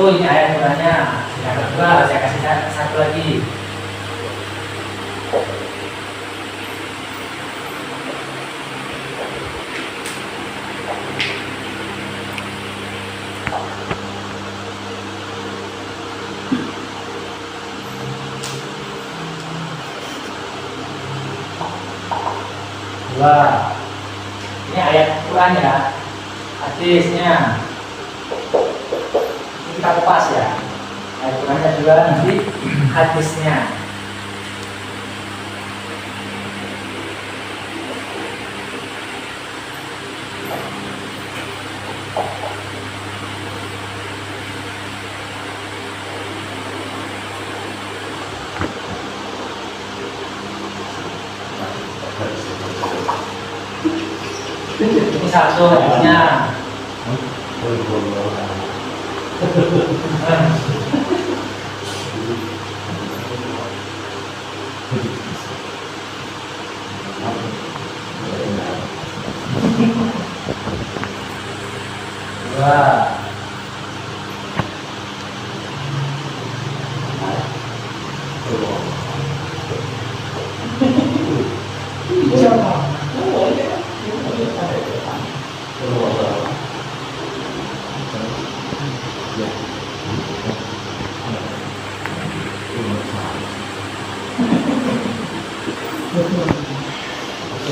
satu ini ayat Qurannya. Yang kedua saya kasih satu lagi. Dua. Ini ayat Quran ya. Hadisnya ini kita kupas ya. Ayat Qurannya juga nanti hadisnya. Ini satu hadisnya. Dua.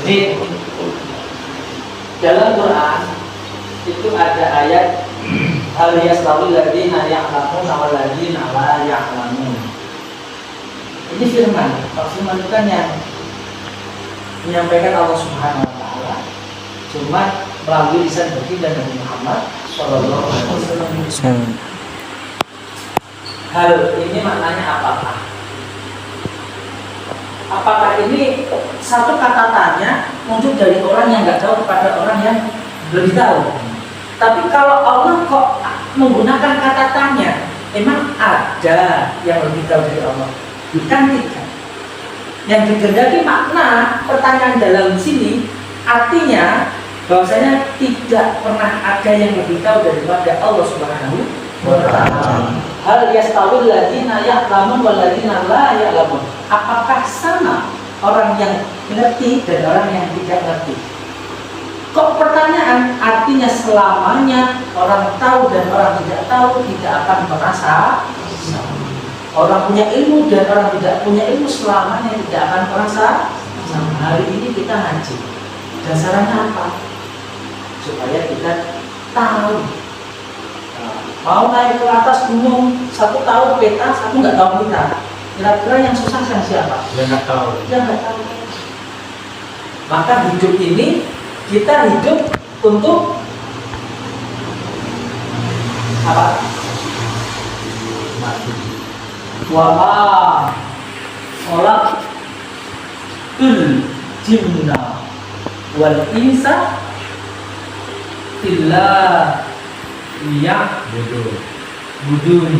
Jadi dalam Quran itu ada ayat hal yastawil ladzina ya'lamun wal ladzina la ya'lamun. Ini firman. Firman itu kan yang menyampaikan Allah Subhanahu wa taala cuma melalui lisan baginda Nabi Muhammad sallallahu alaihi wasallam. Hal ini maknanya apakah? Apakah ini satu kata tanya muncul dari orang yang nggak tahu kepada orang yang lebih tahu? Tapi kalau Allah kok menggunakan kata tanya, emang ada yang lebih tahu dari Allah? Kan tidak. Yang dikehendaki makna pertanyaan dalam sini artinya bahwasanya tidak pernah ada yang lebih tahu daripada Allah Subhanahu wa taala. Hal yastawil ladzina ya'lamun wal ladzina la ya'lamun. Apakah sama orang yang mengerti dan orang yang tidak mengerti? Kok pertanyaan artinya selamanya orang tahu dan orang tidak tahu tidak akan merasa sama. Orang punya ilmu dan orang tidak punya ilmu selamanya tidak akan merasa sama. Hari ini kita ngaji. Dasarnya apa? Supaya kita tahu. Mau naik ke atas gunung, satu tahu peta, satu nggak tahu peta. Kira-kira yang susah yang siapa? Yang nggak tahu. Yang nggak tahu. Maka hidup ini kita hidup untuk apa? Wama sholat jinna wal insa illa budun.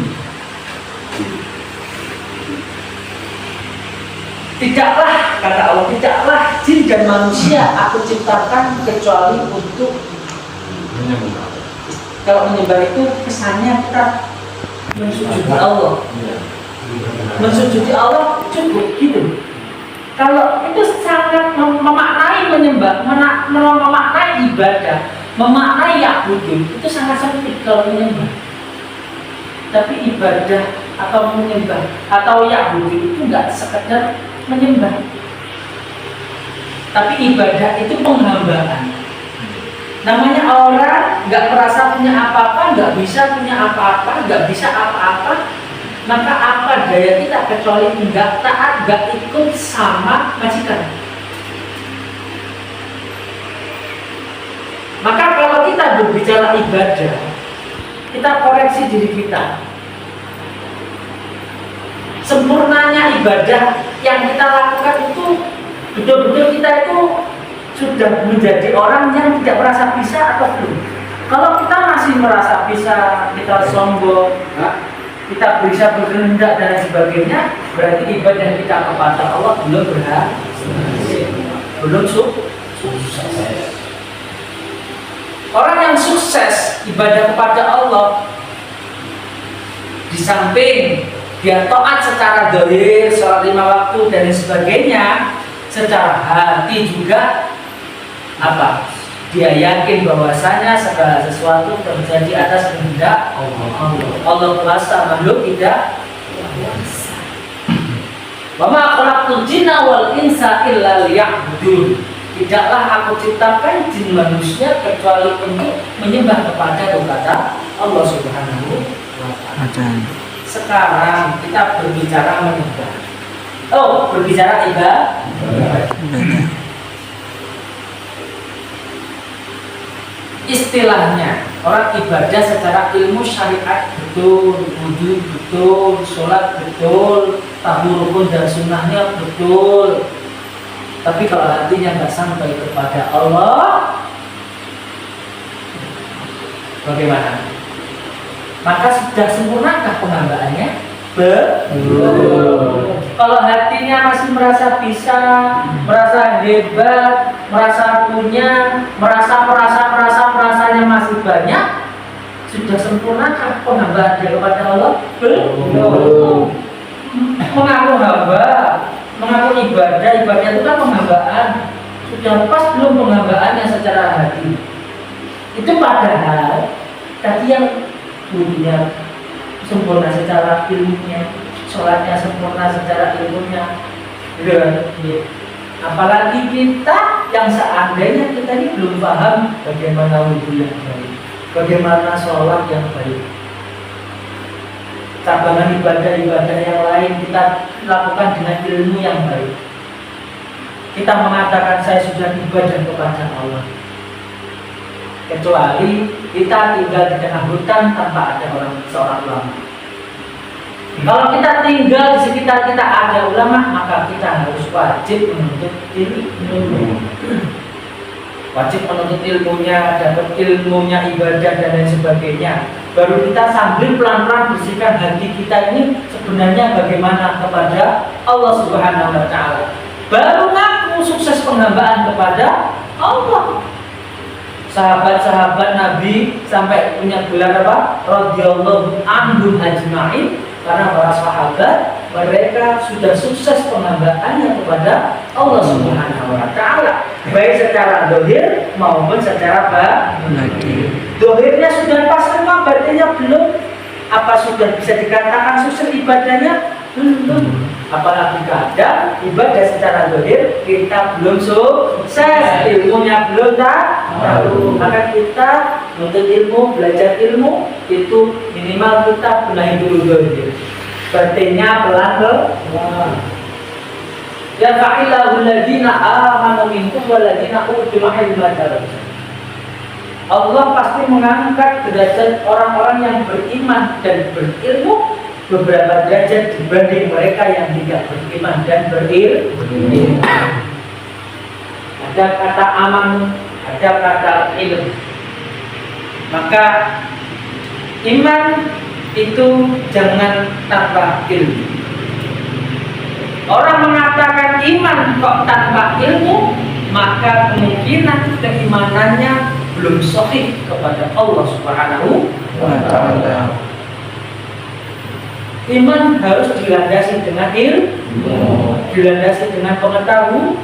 Tidaklah, kata Allah, tidaklah jin dan manusia aku ciptakan kecuali untuk Menyembah. Kalau menyembah itu kesannya kita mensujudi Allah. Mensujudi Allah cukup gitu. Kalau itu sangat memaknai menyembah, memaknai ibadah, memaknai ya'budun, itu sangat sempit kalau menyembah. Tapi ibadah atau menyembah atau ya'budun itu enggak sekedar menyembah. Tapi ibadah itu penghambaan. Namanya orang nggak merasa punya apa-apa, nggak bisa punya apa-apa, nggak bisa apa-apa, maka apa daya kita kecuali nggak taat, nggak ikut sama majikan. Maka kalau kita berbicara ibadah, kita koreksi diri kita. Sempurnanya ibadah yang kita lakukan itu betul-betul kita itu sudah menjadi orang yang tidak merasa bisa atau belum. Kalau kita masih merasa bisa, kita sombong, kita bisa berkehendak dan sebagainya, berarti ibadah kita kepada Allah belum berhasil, belum sukses. Orang yang sukses ibadah kepada Allah Di samping dia taat secara zahir, sholat 5 waktu dan sebagainya, secara hati juga apa? Dia yakin bahwasanya segala sesuatu terjadi atas kehendak Allah. Allah kuasa, makhluk tidak kuasa. Wa ma khalaqtul jinna wal insa illa liya'budun. Tidaklah aku ciptakan jin manusia kecuali untuk menyembah kepada kata Allah Subhanahu wa ta'ala. Sekarang kita berbicara menyembah. Berbicara ibadah. Istilahnya orang ibadah secara ilmu syariat betul, wudhu betul, sholat betul, tahu rukun dan sunnahnya betul. Tapi kalau hatinya nggak sampai kepada Allah, bagaimana? Maka sudah sempurnakah pengambaannya? Belum. Kalau hatinya masih merasa bisa, merasa hebat, merasa punya, merasanya masih banyak, sudah sempurnakah penghambaan dia kepada Allah? Belum. Mengaku hamba, mengaku ibadah itu kan penghambaan. Sudah pas belum penghambaannya secara hati? Itu padahal tadi yang punya sempurna secara ilmunya, sholatnya sempurna secara ilmunya, apalagi kita yang seandainya kita ini belum paham bagaimana wudhu yang baik, bagaimana sholat yang baik, cabangan ibadah-ibadah yang lain kita lakukan dengan ilmu yang baik. Kita mengatakan saya sudah ibadah kepada Allah, kecuali kita tinggal di tengah hutan tanpa ada seorang ulama. Kalau kita tinggal di sekitar kita ada ulama, maka kita harus wajib menuntut ilmu. Wajib menuntut ilmunya, dapat ilmunya, ibadah dan lain sebagainya. Baru kita sambil pelan-pelan bersihkan hati kita ini sebenarnya bagaimana kepada Allah Subhanahu wa ta'ala. Baru ngaku sukses penghambaan kepada Allah. Sahabat-sahabat Nabi sampai punya gelar apa? Radhiyallahu anhum ajma'in, karena para sahabat mereka sudah sukses penghambaannya kepada Allah Subhanahu wa ta'ala, baik secara zahir maupun secara batin. Zahirnya sudah pas semua, batinnya belum. Apa sudah bisa dikatakan sukses ibadahnya? Belum. Apalagi kadang ibadah secara zahir kita belum sukses, ilmunya belum tahu. Maka kita menuntut ilmu, belajar ilmu itu minimal kita benahi dulu zahir, batinnya pelan-pelan. Ya fa'ilahu alladziina aamanu minkum walladziina utul ilma darajat. Allah pasti mengangkat derajat orang-orang yang beriman dan berilmu beberapa derajat dibanding mereka yang tidak beriman dan berilmu. Ada kata aman, ada kata ilmu. Maka iman itu jangan tanpa ilmu. Orang mengatakan iman kok tanpa ilmu, maka kemungkinan keimanannya belum sahih kepada Allah Subhanahu wa ta'ala. Iman harus dilandasi dengan ilmu, dilandasi dengan pengetahuan.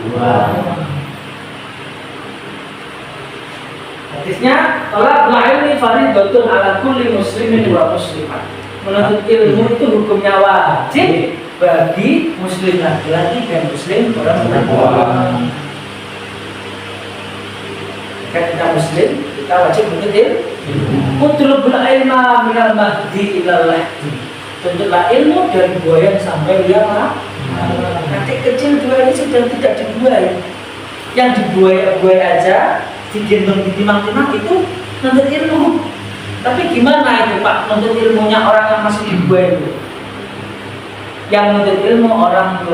Hadisnya, talabul ilmi fardhatun ala kulli muslimin wa muslimah. Menuntut ilmu itu hukumnya wajib bagi muslim laki-laki dan muslim perempuan. Kita muslim, kita wajib menuntut ilmu. Utlubul ilma minal mahdi ilal lahdi. Tuntutlah ilmu dari buayan sampai liang. Nanti kecil dua ini sudah tidak dibuai. Yang dibuai aja, digendong, ditimang-timang itu nuntut ilmu. Tapi gimana itu Pak, nuntut ilmunya orang yang masih dibuai itu? Yang nuntut ilmu orang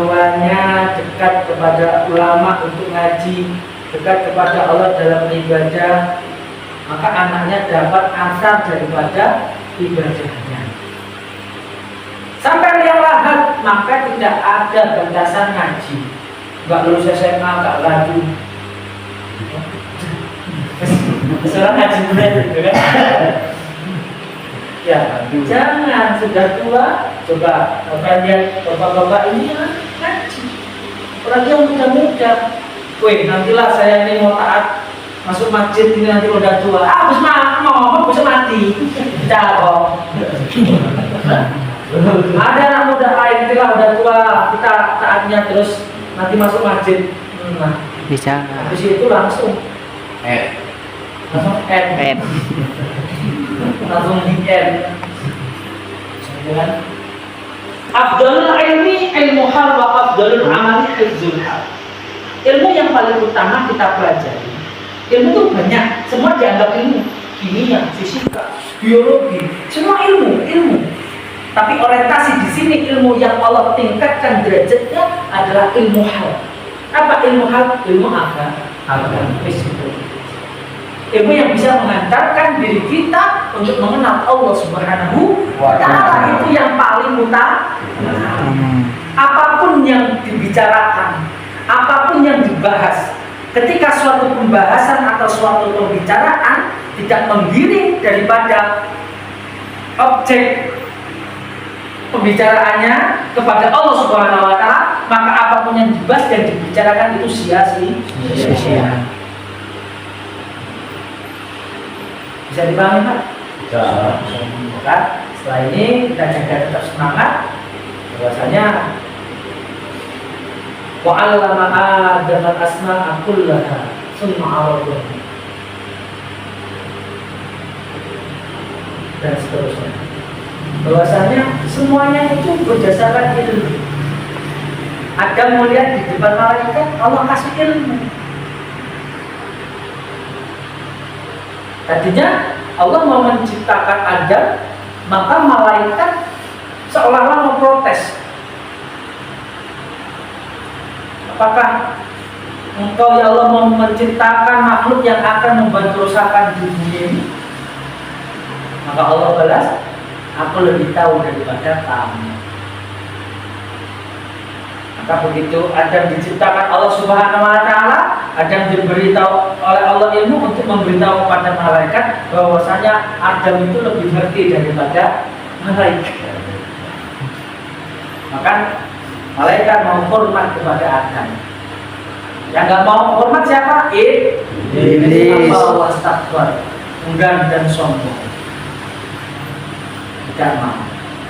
tuanya dekat kepada ulama untuk ngaji, dekat kepada Allah dalam ibadah, maka anaknya dapat asar daripada ibadahnya. Sampai yang lahat, maka tidak ada batasan ngaji. Enggak lulus SMA, enggak lagi. Seorang ngaji benar gitu kan. Ya, jangan sudah tua, coba lihat bapak-bapak ini ngaji. Apalagi yang muda-muda. Wih, nantilah saya ini mau taat masuk masjid ini nanti udah tua. Habis mau bisa mati. Jawab. Ada anak muda lain nantilah udah tua, kita taatnya terus nanti masuk masjid. Nah, Bisa. habis itu langsung langsung langsung weekend. Jangan. Afdalul ilmi ilmu hal wa afdalul amali hifdzul hal. Ilmu yang paling utama kita pelajari. Ilmu itu banyak, semua dianggap ilmu. Kimia, fisika, biologi, semua ilmu. Tapi orientasi di sini ilmu yang Allah tingkatkan derajatnya adalah ilmu hal. Apa ilmu hal? Ilmu agama. Ilmu yang bisa mengantarkan diri kita untuk mengenal Allah Subhanahu wa Ta'ala, itu yang paling utama. Apapun yang dibicarakan, apapun yang dibahas, ketika suatu pembahasan atau suatu pembicaraan tidak menggiring daripada objek pembicaraannya kepada Allah Subhanahu wa Ta'ala, maka apapun yang dibahas dan dibicarakan itu sia-sia. Bisa dipahami, Pak? Bisa. Maka setelah ini kita jaga tetap semangat bahwasanya wa 'allama Adam al-asma'a kullaha tsumma 'aradahu dan seterusnya. Bahwasanya semuanya itu berdasarkan ilmu. Adam melihat di depan malaikat, Allah kasih ilmu. Tadinya Allah mau menciptakan Adam, maka malaikat seolah-olah memprotes. Apakah engkau ya Allah mau menciptakan makhluk yang akan membuat kerusakan di dunia ini? Maka Allah balas, aku lebih tahu daripada kamu. Maka begitu Adam diciptakan Allah Subhanahu wa Ta'ala, Adam diberitahu oleh Allah ilmu untuk memberitahu kepada malaikat bahwasanya Adam itu lebih ngerti daripada malaikat. Maka malaikat mau hormat kepada Adam. Yang nggak mau hormat siapa? Iblis. Wastakbar, enggan dan sombong. Tidak mau.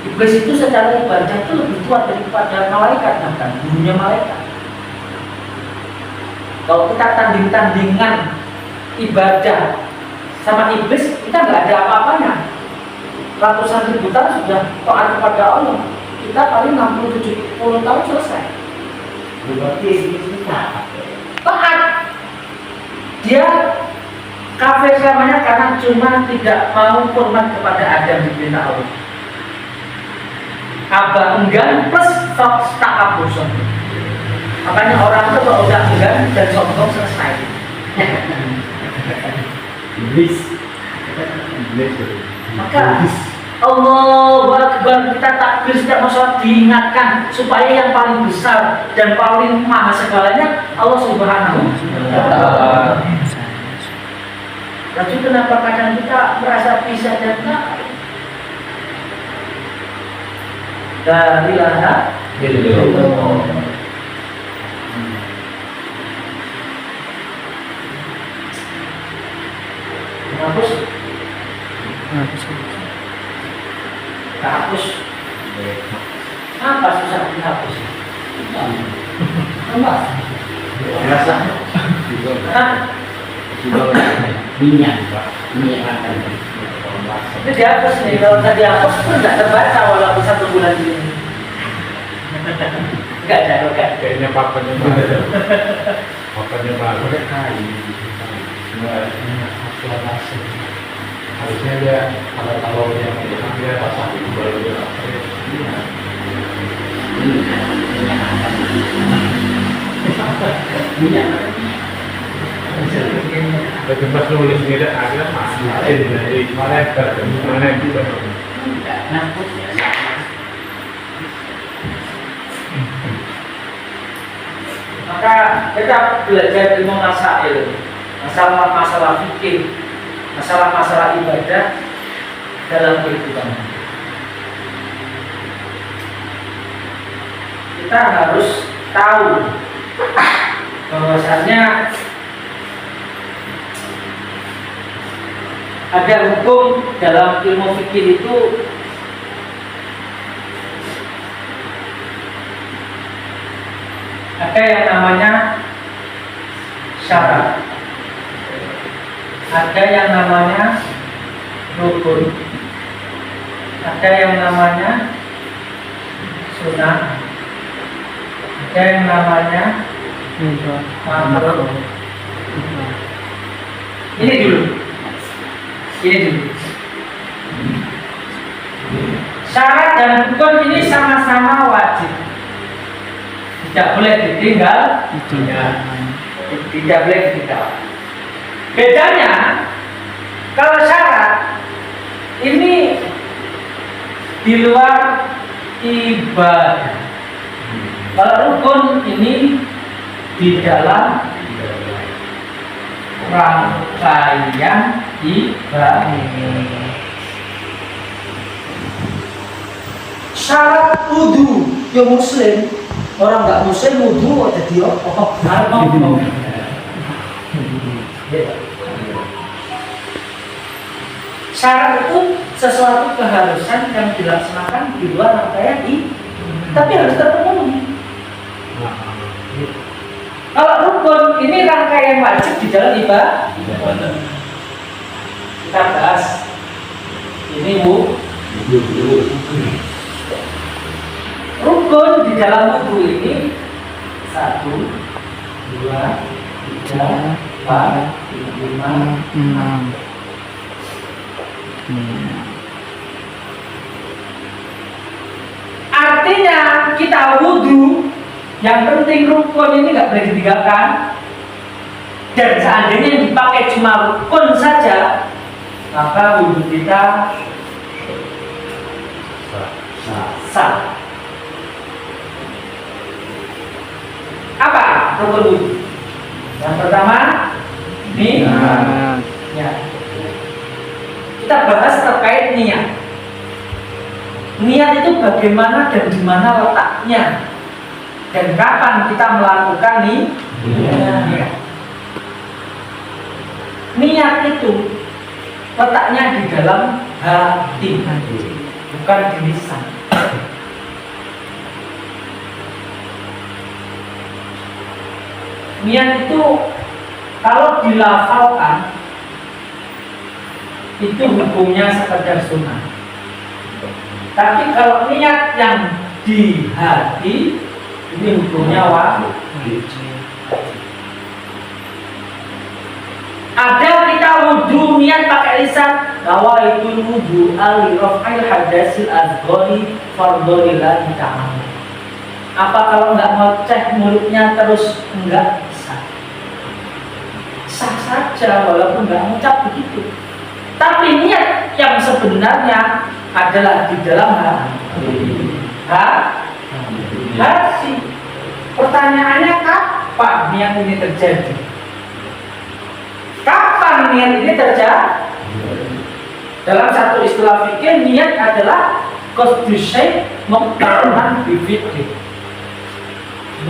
Iblis itu secara ibadah itu lebih kuat daripada malaikat, bahkan gurunya malaikat. Kalau kita tanding-tandingan ibadah sama iblis, kita nggak ada apa-apanya. Ratusan ribu tahun sudah taat kepada Allah. Kita paling 60-70 tahun selesai. Berarti iblis kita taat. Dia kafir namanya karena cuma tidak mau hormat kepada Adam di perintah Allah. Aba enggan plus takabur sombong. Makanya orang itu kalau udah enggan dan sombong selesai. Iblis. Maka Allahu Akbar, kita takbir setiap sholat diingatkan supaya yang paling besar dan paling maha segalanya Allah Subhanahu wa Ta'ala. Lalu kenapa kadang kita merasa bisa dan tak? La ilaha illallah. Hapus. Hapus. Apa susah dihapus? Apa? Biasa. Minyak, Pak. Minyak akan Itu dihapus nih, kalau nggak dihapus pun nggak terbaca walaupun 1 bulan ini. Nggak ada. Kayaknya papanya baru. Papanya baru. Harusnya dia kalau yang dia pasang itu baru dia. minyak. Bagaimana nulis tidak ada masih dari mana juga. Maka kita belajar ilmu masail, masalah fikih, masalah ibadah, dalam kehidupan. Kita harus tahu bahwasanya ada hukum dalam ilmu fikih itu ada yang namanya syarat, ada yang namanya rukun, ada yang namanya sunnah, ada yang namanya makruh. Ini dulu. Syarat dan rukun ini sama-sama wajib, tidak boleh ditinggal, tidak boleh ditinggal. Bedanya, kalau syarat ini di luar ibadah, kalau rukun ini di dalam rangkaian ibadah. Syarat wudu yang muslim, orang nggak muslim wudu ada dia syarat itu sesuatu keharusan yang dilaksanakan di luar rangkaian tapi harus terpenuhi. Kalau rukun ini rangkaian wajib di dalam ibadah. Kita bahas ini rukun di dalam wudu ini 1, 2, 3, 4, 5, 6. Artinya kita wudu, yang penting rukun ini nggak boleh ditinggalkan. Dan seandainya yang dipakai cuma rukun saja, maka wudu kita sah. Apa rukun wudu? Yang pertama, niat. Kita bahas terkait niat. Niat itu bagaimana dan di mana letaknya, dan kapan kita melakukan niat. Niat itu letaknya di dalam hati, bukan di lisan. Niat itu kalau dilafalkan itu hukumnya sekedar sunnah. Tapi kalau niat yang di hati ini hukumnya wajib. Ada kita wudu niat pakai lisan, nawaitul wudu ali raf'il hadasil azghari fardholillahi ta'ala. Apa kalau nggak ngoceh mulutnya terus? Enggak bisa. Sah saja walaupun nggak mengucap begitu. Tapi niat yang sebenarnya adalah di dalam hati. Pertanyaannya kapan niat ini terjadi? Kapan niat ini terjadi? Dalam satu istilah fikih, niat adalah qasdu syai' muqtaran bi fi'li.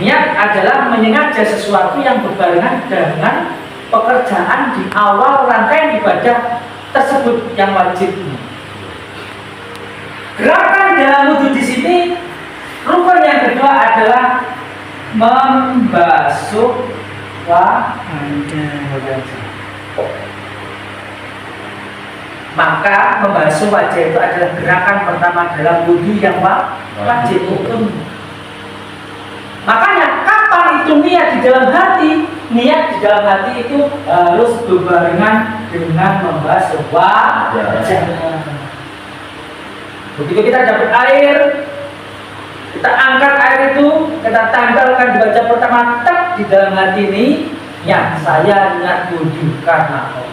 Niat adalah menyengaja sesuatu yang berbarengan dengan pekerjaan di awal rangkaian ibadah tersebut yang wajib. Gerakan dalam wudu di sini, rukun yang kedua adalah membasuh wajah. Maka membasuh wajah itu adalah gerakan pertama dalam wudu yang wajib hukum. Makanya kapan itu niat di dalam hati? Niat di dalam hati itu harus berbarengan dengan membasuh wajah. Begitu kita dapat air, kita angkat air itu, kita tanggalkan di wajah pertama, tak di dalam hati ini, ya saya niat wudu karena Allah.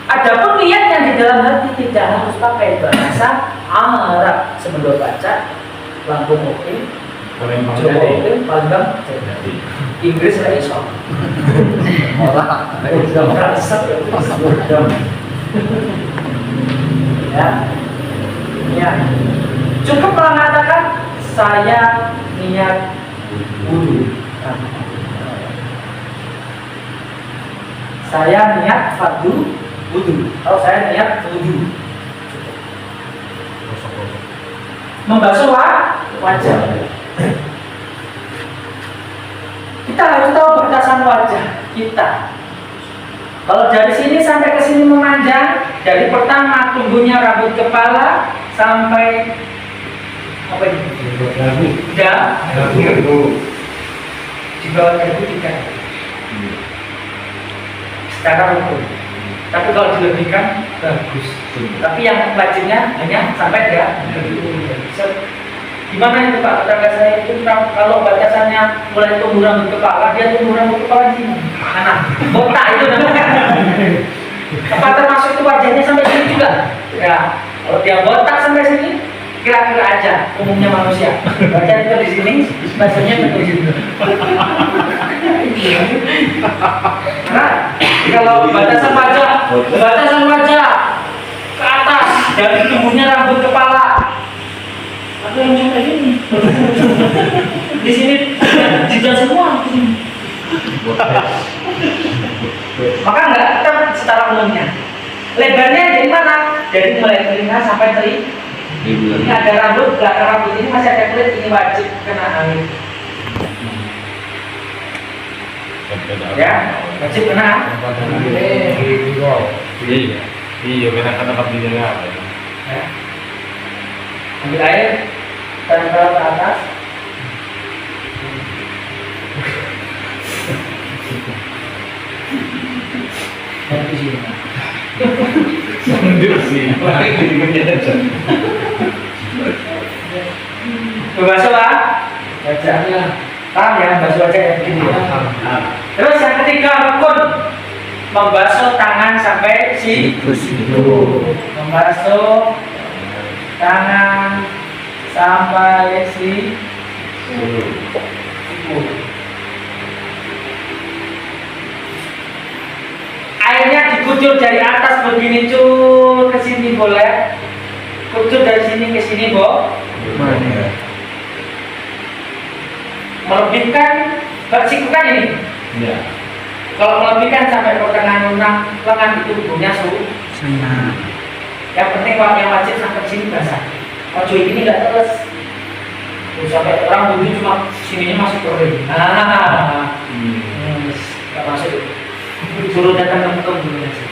Adapun niat yang di dalam hati tidak harus pakai bahasa Arab sebelum baca, langsung oke. Coba oke, pandang Inggris lah iso. Orang Ya, niat. Cukup mengatakan saya niat wudhu. Saya niat fardu wudhu. Atau saya niat wudhu. Membasuh wajah. Kita harus tahu batasan wajah kita. Kalau dari sini sampai ke sini memanjang, dari pertama tumbuhnya rambut kepala sampai apa ini? Di bawah dagu tidak. Secara ukur. Tapi kalau dilebihkan bagus. Tapi yang wajibnya hanya sampai gimana itu Pak? Tetangga saya itu kalau batasannya mulai tumbuh rambut kepala, dia tumbuh rambut kepala di sini. Karena botak itu namanya. Apa termasuk itu wajahnya sampai sini juga? Ya, kalau dia botak sampai sini, kira-kira aja umumnya manusia. Wajah itu di sini, bahasanya itu di sini. Nah, kalau batasan wajah ke atas dari tumbuhnya rambut kepala. Ada yang sampai sini. Di sini jidat semua. Maka enggak kita secara umumnya. Lebarnya dari mana? Dari mulai telinga sampai telinga. Ini ada rambut, belakang rambut ini masih ada kulit, ini wajib kena angin. Ya, wajib kena. Iya, kena kabinya apa? Ya. Ambil air, tempel ke atas. Dan di sini. Membasuh wajahnya. Paham ya, membasuh wajah ya begini ya. Terus yang ketiga rukun, membasuh tangan sampai siku. Membasuh tangan sampai siku. Airnya dikucur dari atas begini cur ke sini boleh. Kucur dari sini ke sini boleh. Melebihkan siku kan ini. Iya. Kalau melebihkan sampai pertengahan lengan itu punya sunnah. Yang penting yang wajib sampai sini basah. Ojo ini nggak terus. Sampai orang wudhu cuma sininya masih kering. Nggak masuk. Suruh datang ke muka dulu aja.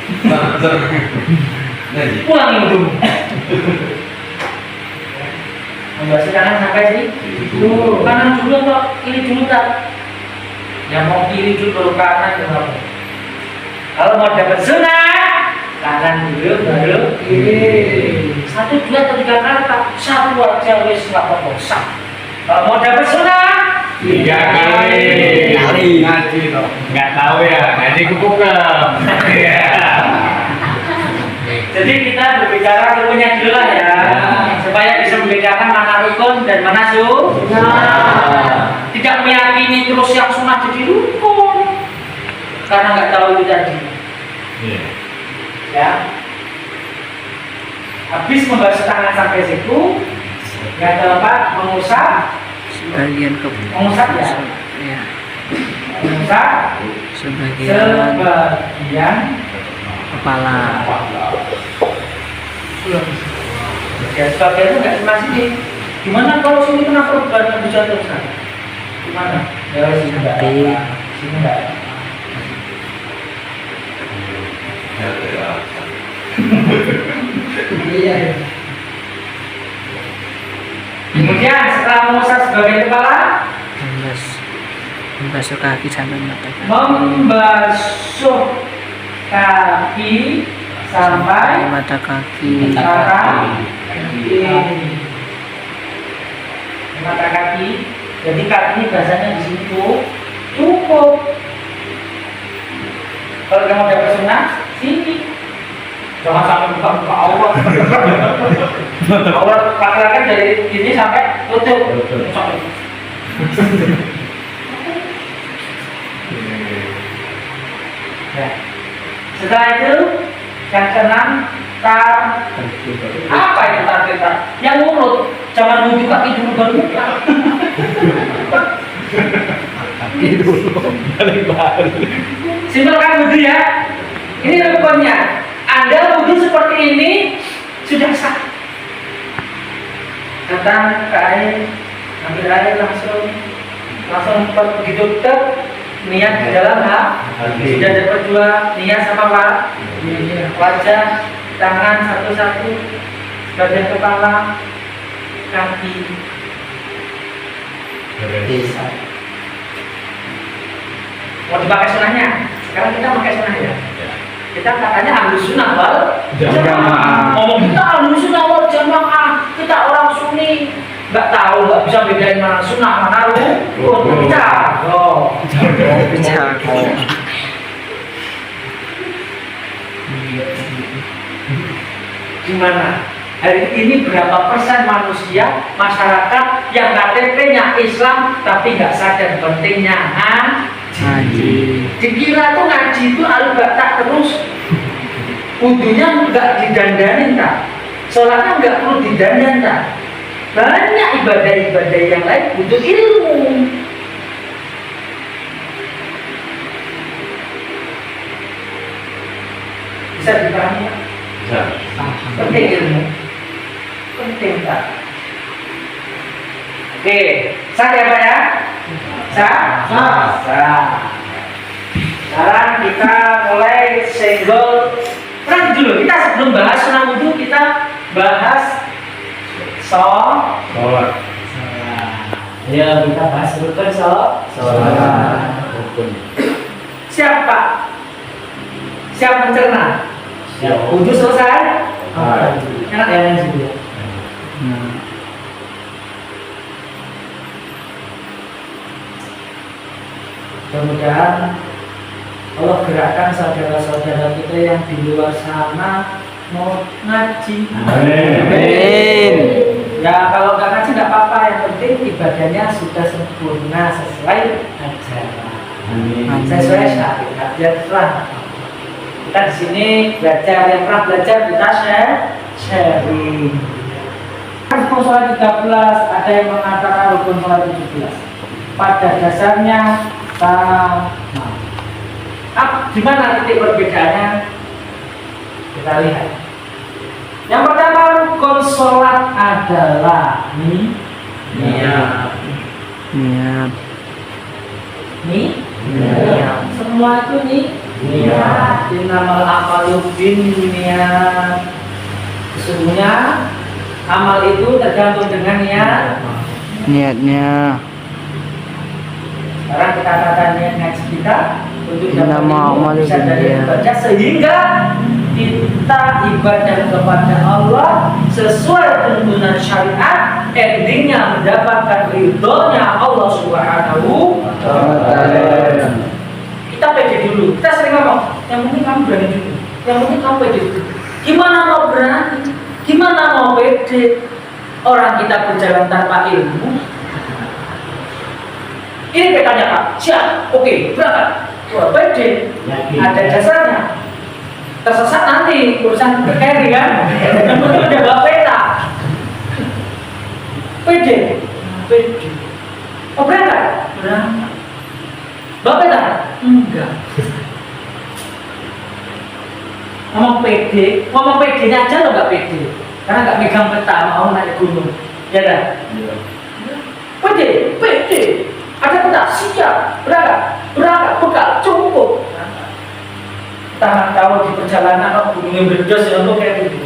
Pulang wudhu. Membasuh tangan sampai sini. Kanan dulu atau kiri dulu tak? Yang mau kiri dulu baru kanan kenapa? Kalau mau dapat sunnah, kanan dulu baru kiri. 1, 2, atau 3 kali tak? 1 aja wis nggak apa-apa. Kalau mau dapat sunnah 3 kali. Ngaji toh. Nggak tahu ya, ngaji kukukem. Jadi kita berbicara rukunnya dulu lah ya, supaya bisa membedakan mana rukun dan mana sunnah. Tidak meyakini terus yang sunnah jadi rukun, karena nggak tahu itu tadi. Ya. Habis membasuh tangan sampai situ, yang keempat mengusap bagian mengusap ya. Mengusap sebagian kepala. Ya, sebagian itu nggak cuma sini. Gimana kalau sini kenapa beban bisa terus? Gimana? Ya sini nggak. Sini nggak. Iya. Kemudian setelah mengusap sebagian kepala, membasuh kaki sampai mata kaki. Membasuh kaki sampai mata kaki. Mata kaki. Jadi kaki bahasanya di sini tuh cukup. Kalau kamu dapat sunnah, sini. Jangan sampai buka aurat. Aurat laki-laki dari sini sampai tutup. Nah, setelah itu yang keenam tar. Apa itu tar? Yang ngurut, jangan wudhu kaki dulu baru buka. Kaki dulu, balik. Simpel kan wudhu ya? Ini rukunnya. Anda wudhu seperti ini sudah sah. Datang ke air, ambil air langsung begitu niat di dalam hati. Sudah dapat dua, niat sama wajah, tangan satu-satu, bagian kepala, kaki. Mau dipakai sunahnya? Sekarang kita pakai sunahnya. Kita katanya ahlu sunnah wal jamaah. Ngomong kita ahlu sunnah wal jamaah. Kita orang sunni, nggak tahu, nggak bisa bedain mana sunnah mana rukun. Kita, gimana? Hari ini berapa persen manusia masyarakat yang KTP-nya Islam tapi nggak sadar pentingnya ngaji. Dikira tuh ngaji itu al-batak terus, wudhunya nggak didandanin tak, sholatnya nggak perlu didandan tak. Banyak ibadah-ibadah yang lain butuh ilmu. Bisa dipahami? Bisa. Penting ilmu. Penting tak? Oke, sah ya Pak ya? Sah. Sekarang kita mulai senggol. Nanti dulu kita sebelum bahas sunah wudhu kita bahas sholat. Ya kita bahas rukun sholat. Siapa mencerna? Wudhu selesai? Enak ya yang situ. Mudah-mudahan Allah gerakkan saudara-saudara kita yang di luar sana mau ngaji. Amin. Ya kalau nggak ngaji nggak apa-apa, yang penting ibadahnya sudah sempurna sesuai ajaran. Sesuai syariat. Kita di sini belajar, yang pernah belajar kita sharing. Rukun sholat 13, ada yang mengatakan rukun sholat 17. Pada dasarnya sama. Di mana titik perbedaannya? Kita lihat. Yang pertama, rukun sholat adalah niat. Semua itu niat. Innamal a'malu binniyat. Sesungguhnya amal itu tergantung dengan niatnya. Sekarang kita katakan niat ngaji kita untuk dapat bisa dari ibadah, sehingga kita ibadah kepada Allah sesuai tuntunan syariat, endingnya mendapatkan ridhonya Allah Subhanahu wa Ta'ala. Kita pede dulu. Kita sering ngomong, yang penting kamu berani dulu. Yang penting kamu pede dulu. Gimana mau berani? Gimana mau pede? Orang kita berjalan tanpa ilmu. Ini petanya Pak, siap, oke, berangkat. Wah, pede, ada dasarnya. Tersesat nanti urusan berkeri kan? Yang penting udah bawa peta. Pede. Oh berangkat? Berangkat. Bawa peta? Enggak. Ngomong pedenya aja lo nggak pede, karena nggak megang peta, mau naik gunung, ya kan? Pede. Ada peta, siap, berangkat, bekal, cukup. Tangan kalau di perjalanan gunungnya berdos ya untuk kayak gitu.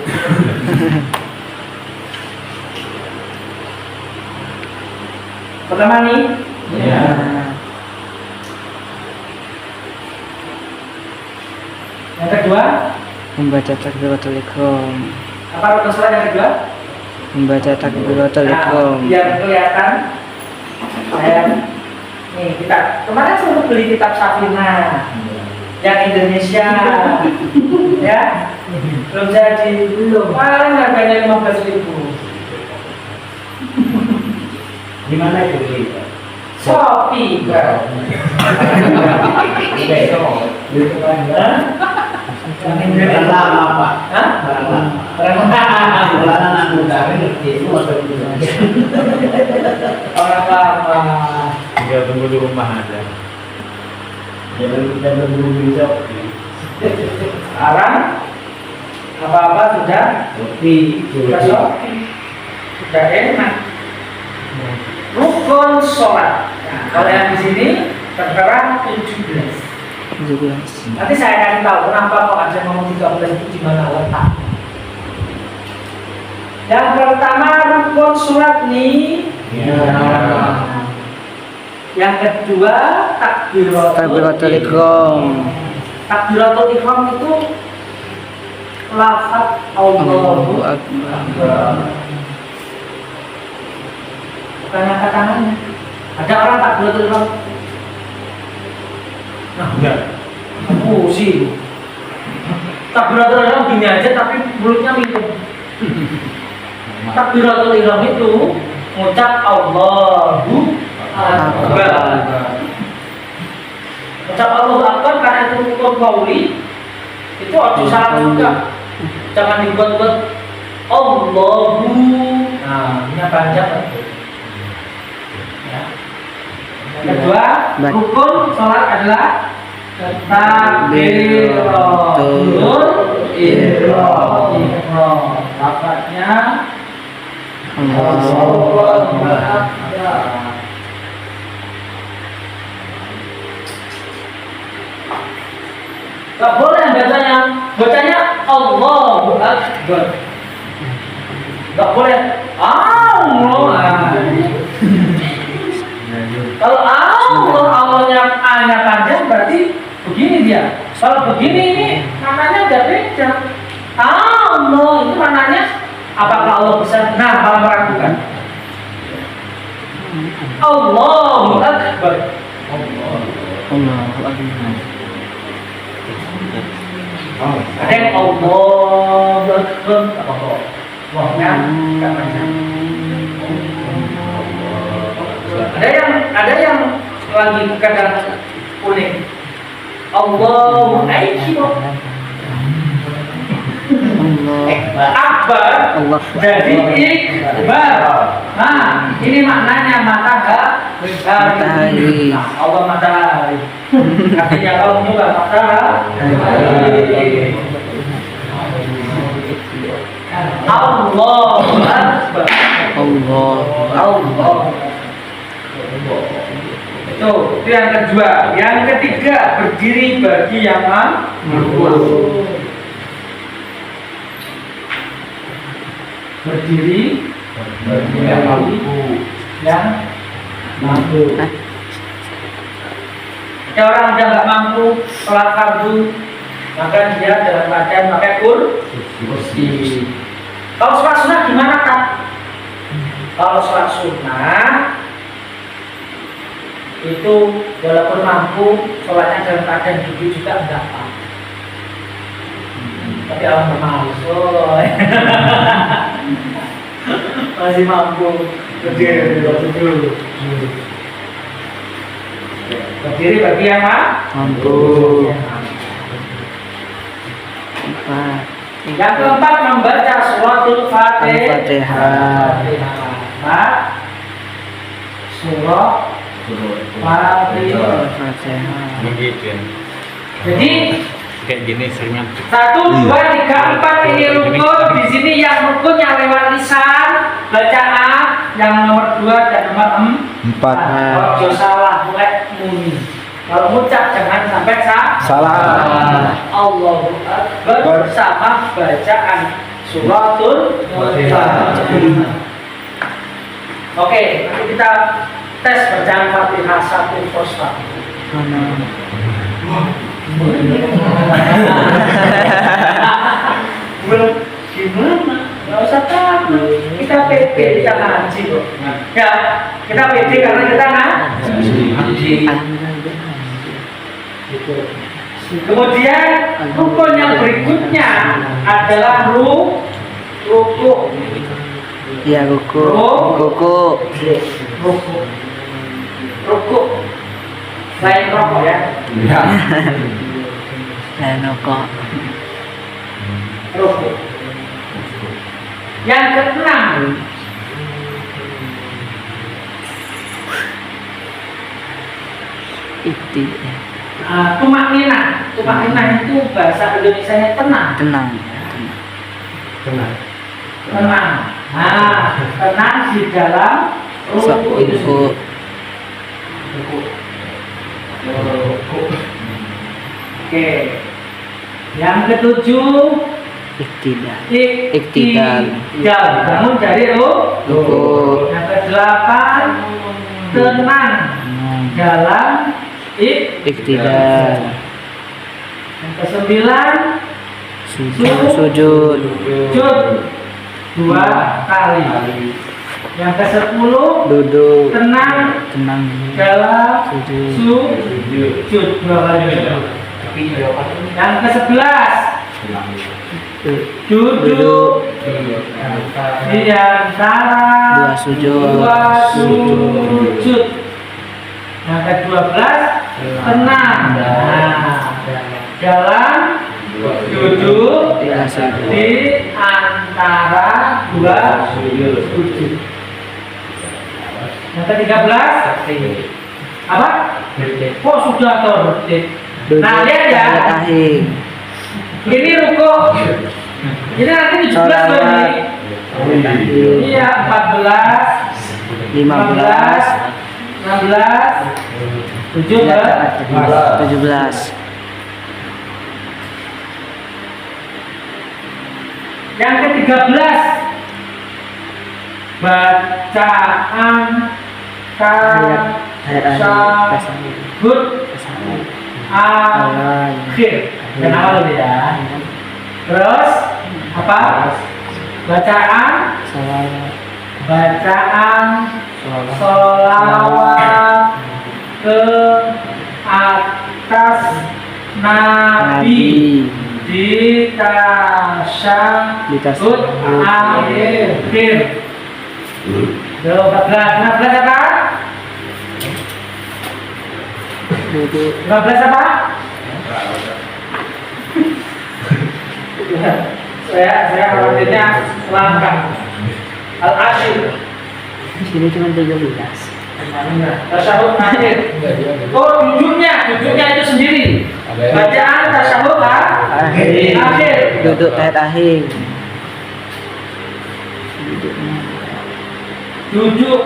Pertama nih, ya. Yang kedua, Membaca takbiratul ihram. apa rukun sholat yang kedua? Membaca takbiratul ihram. Biar kelihatan. Nih kita kemarin sempat beli kitab Safina yang Indonesia, ya belum jadi, paling harganya 15.000. Di mana itu beli? Shopee, Barang lama, Pak. Hah? Barang lama. Bulan anak muda ngerti semua sebetulnya. Orang lama. Tinggal tunggu di rumah aja. Jangan berburu besok. Sekarang apa-apa sudah Kopi, sudah enak. Rukun sholat. Nah, kalau yang di sini tertera 17. 17. Nanti saya akan tahu kenapa kok ada ngomong 13 itu di mana letaknya. Yang pertama rukun sholat nih. Yang kedua Takbiratul ihram. Takbiratul ihram itu lafaz Allahu Allahu Akbar. bukan angkat tangannya. Ada orang takbiratul ihram. Nah, Enggak. pusing. Takbiratul ihram gini aja tapi mulutnya minum. Takbiratul ihram itu ngucap Allahu Akbar. Ucap Allahu Akbar karena itu rukun qauli. Itu harus salah juga. Jangan dibuat-buat Allahu. Nah, ini panjang. Ya. Yang kedua, Baik. rukun sholat adalah takbiratul ihram. Lafaznya Allahu Akbar. Gak boleh bacanya Allahu Akbar. Gak boleh Allah. Kalau Allahnya A-nya panjang berarti begini dia. Kalau begini ini maknanya udah beda. Allah itu maknanya apakah Allah besar? Nah, malah meragukan. Allahu Akbar. Allahu Akbar. Ada yang Allahu Akbar apa kok? Wahnya nggak panjang. Ada yang lagi kadang unik. Allahu Akbar. Akbar jadi ikbar. Nah, ini maknanya matahari. Nah, Allah matahari. Artinya kalau juga matahari. Allahu Akbar. Allah. Itu yang kedua. Yang ketiga, berdiri bagi yang mampu. Berdiri bagi yang mampu. Yang mampu. Ada orang yang nggak mampu sholat fardu, maka dia dalam keadaan pakai kursi. Kalau sholat sunnah gimana, Kak? Kalau sholat sunnah itu walaupun mampu sholatnya dalam keadaan duduk juga enggak apa. Tapi orang malas, masih mampu berdiri dulu. Berdiri bagi yang mampu. Yang keempat membaca suratul Fatihah. Surah Fatihah. Begitu ya. Jadi Kayak gini seringan. 1, 2, 3, 4 ini rukun. Di sini yang rukun yang lewat lisan bacaan, yang nomor 2 dan nomor 4. Kalau salah mulai muni. Kalau ngucap jangan sampai salah. Allahu Akbar bersama bacaan suratul Fatihah. Oke, nanti kita tes bacaan Fatihah 1 first Fatihah. Gimana? Gak usah takut. Kita pede, kita ngaji kok. Ya, kita pede karena kita ngaji. Kemudian rukun yang berikutnya adalah ruku. Ya, ruku. Ruku. Lain rokok ya. Dan rokok. Rukuk. Yang keenam, Iktidal. tumak ninah. Tumak ninah itu bahasa Indonesianya tenang. Tenang. Tenang. Tenang. Nah, tenang di dalam rukuk itu Rukuk. Rukuk. Oke. Yang ketujuh, Iktidal. iktidal. Bangun dari Rukuk. Yang kedelapan, tenang dalam Iktidal. Yang kesembilan, Sujud. sujud 2 kali. Yang kesepuluh, Duduk. tenang Tenang. dalam Sujud. sujud 2 kali. Yang ke-11, duduk di antara 2 sujud. 2 sujud. Yang ke-12, tenang. Nah, dalam duduk Tiga sujud. di antara 2 sujud. Yang ke-13, apa? Kok sudah tertib? Duduk. Nah, lihat ya. Akhir. Ini rukuk. Ini nanti 17 berarti. Iya, 14, 15. 16, 17. Yang ke-13, bacaan tasahud akhir. Kenapa dulu ya? Terus apa? Bacaan sholawat ke atas Nabi di tasyahud akhir. 15 apa? Duduk. 15 apa? saya khawatirnya langkah. Al-Ashir. Di sini cuma 17. Tasyahud akhir. Oh, duduknya itu sendiri. Bacaan tasyahud akhir. Duduk tahiyat akhir. Duduknya. Duduk.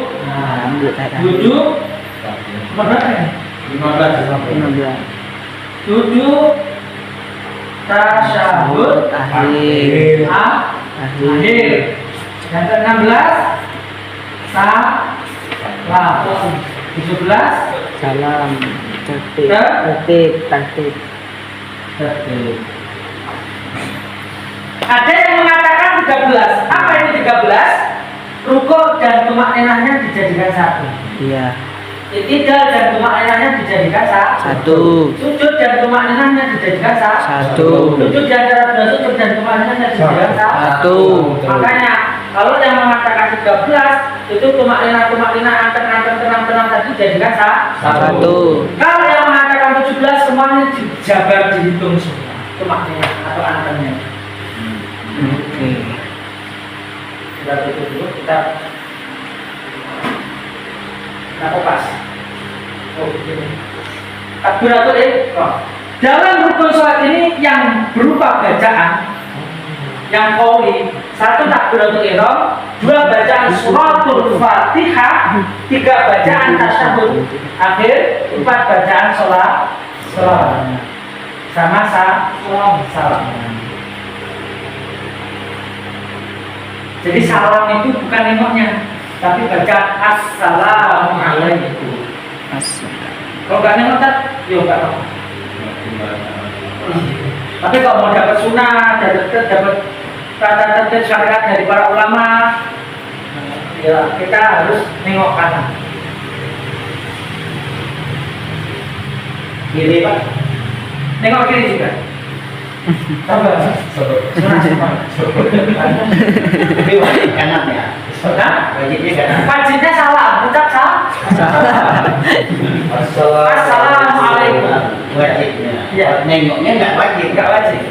Duduk tahiyat akhir. Duduk. Berapa ya? 15. Duduk tasyahud Akhir. akhir. Yang ke-16, salam. 17, Salam. Tertib. Ya. Tertib. Ada yang mengatakan 13. Apa itu 13? Rukuk dan tumakninahnya dijadikan satu. Iya. Iktidal dan tumakninahnya dijadikan Satu. Sujud dan tumakninahnya dijadikan Satu. Sujud di antara 2 sujud dan tumakninahnya dijadikan Satu. Makanya kalau yang mengatakan 13 itu tumakninah tenang tadi dijadikan Satu. Kalau yang mengatakan 17 semuanya dijabar dihitung semua tumakninah atau antaranya. Oke. Berarti itu dulu kita kupas. Oh, ini. Takbiratul ihram. Dalam rukun sholat ini yang berupa bacaan yang qauli, 1 takbiratul ihram, 2 bacaan suratul Fatihah, 3 bacaan tasyahud akhir, 4 bacaan salat sama salam. Jadi salam itu bukan nengoknya, tapi baca assalamualaikum. Kalau nggak nengok tak, ya nggak apa. Tapi kalau mau dapat sunnah, dapat kata tertib syariat dari para ulama, ya kita harus nengok kanan. Kiri pak, nengok kiri juga. Sabar. Sunnah semua. Tapi wajib kanan ya. Wajibnya kanan. Wajibnya salah, ucap salah. Assalamualaikum. Wajibnya. Ya. Nengoknya nggak wajib. Enggak wajib.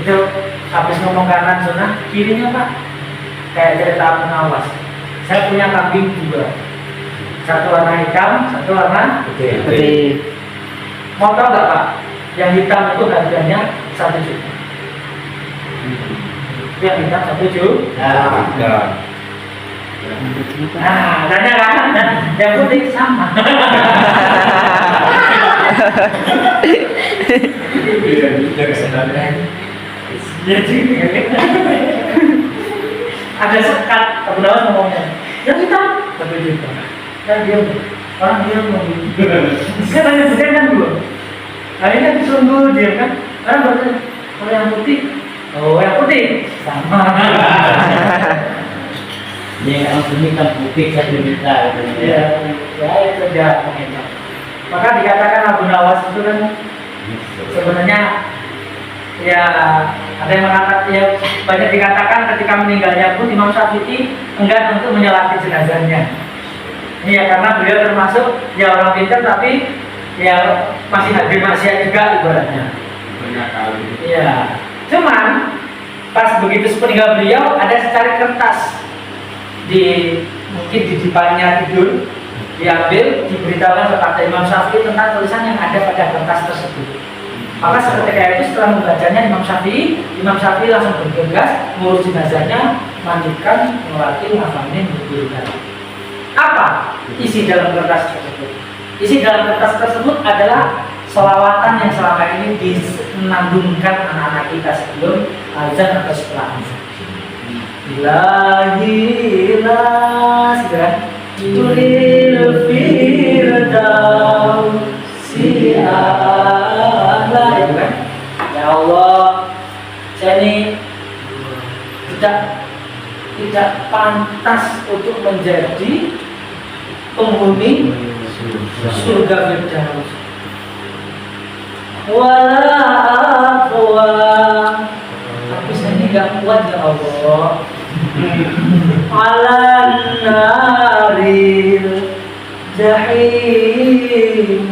Itu habis ngomong kanan zona, kirinya Pak kayak cerita Abu Nawas. Saya punya kambing dua, satu warna hitam, satu warna Putih. Mau tahu nggak Pak? Yang hitam itu harganya 1 juta. Yang hitam 1 juta. Nah, tanya kan? Yang putih sama. Jadi ada sekat, Abu Nawas ngomongnya. Yang hitam 1 juta. Kan dia orang dia ngomong. Saya tanya bukan kan dulu. Akhirnya disungguh dia kan. Orang bertanya, kalau yang putih, oh yang putih sama. Dia langsung minta putih 1 juta gitu. Ya, itu dia mengenal. Maka dikatakan Abu Nawas itu kan sebenarnya ya ada yang mengatakan ya banyak dikatakan ketika meninggalnya pun Imam Syafi'i enggan untuk menyolati jenazahnya. Iya karena beliau termasuk ya orang pintar tapi ya masih hadir maksiat juga ibaratnya. Banyak kali. Iya. Cuman pas begitu sepeninggal beliau ada secari kertas di mungkin di depannya tidur diambil diberitahukan kepada Imam Syafi'i tentang tulisan yang ada pada kertas tersebut. Maka seketika itu setelah membacanya Imam Syafi'i langsung bergegas mengurus jenazahnya, mandikan, melatih, ngafalin, bergulirkan. Apa isi dalam kertas tersebut? Isi dalam kertas tersebut adalah selawatan yang selama ini disenandungkan anak-anak kita sebelum azan atau setelah azan. Ilahi segera tulil firdausi a'la, itu kan? Ya Allah, saya ini tidak pantas untuk menjadi penghuni surga Firdaus. Wala aqwa, tapi saya ini nggak kuat ya Allah. Alan naril jahim,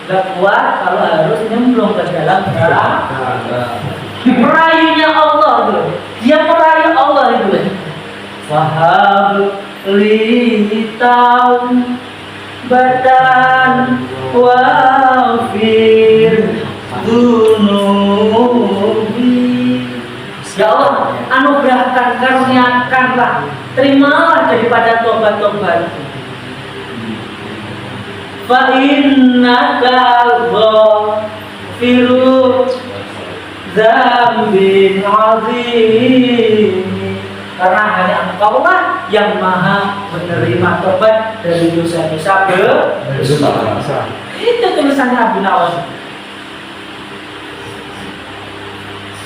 gak kuat kalau harus nyemplung ke dalam neraka. Merayunya Allah tuh, dia merayu Allah itu. Fahab litam batan wafir dunubi. Ya Allah, anugerahkan, karuniakanlah, terimalah daripada tobat-tobat. Fa innaka ghafiru dzambin azim. Karena hanya Engkaulah yang maha menerima tobat dari dosa-dosa besar. Itu tulisannya Abu Nawas.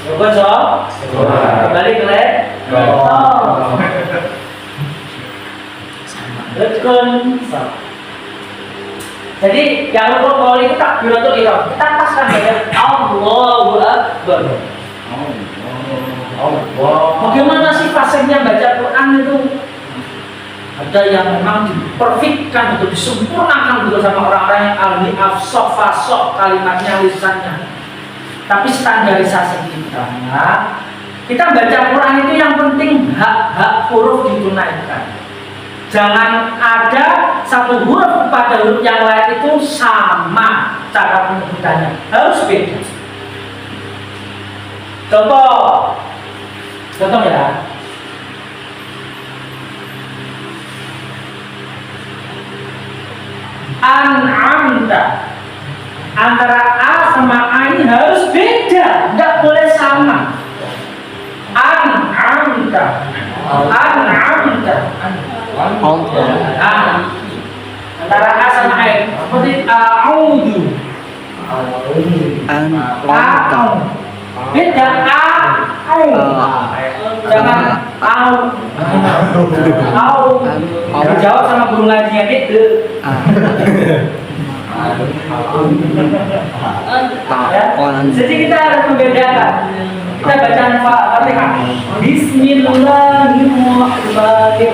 Coba sob, kembali ke laptop. Jadi yang rukun qaul itu takbiratul ihram. Kita paskan ya Allahu Akbar. Bagaimana sih fasihnya baca Quran itu? Ada yang memang diperfikkan atau disempurnakan gitu sama orang-orang yang ahli afsah fasah kalimatnya, lisannya. Tapi standarisasi kita baca Quran itu yang penting hak-hak huruf ditunaikan. Jangan ada satu huruf pada huruf yang lain itu sama cara penyebutannya, harus beda. Contoh ya. An'amta, antara A sama A ini harus beda, nggak boleh sama. An'amta, antara A sama A seperti a'udhu, beda jangan jawab sama guru ngajinya gitu. Jadi kita harus membedakan. Kita baca Al-Fatihah. Bismillahirrahmanirrahim.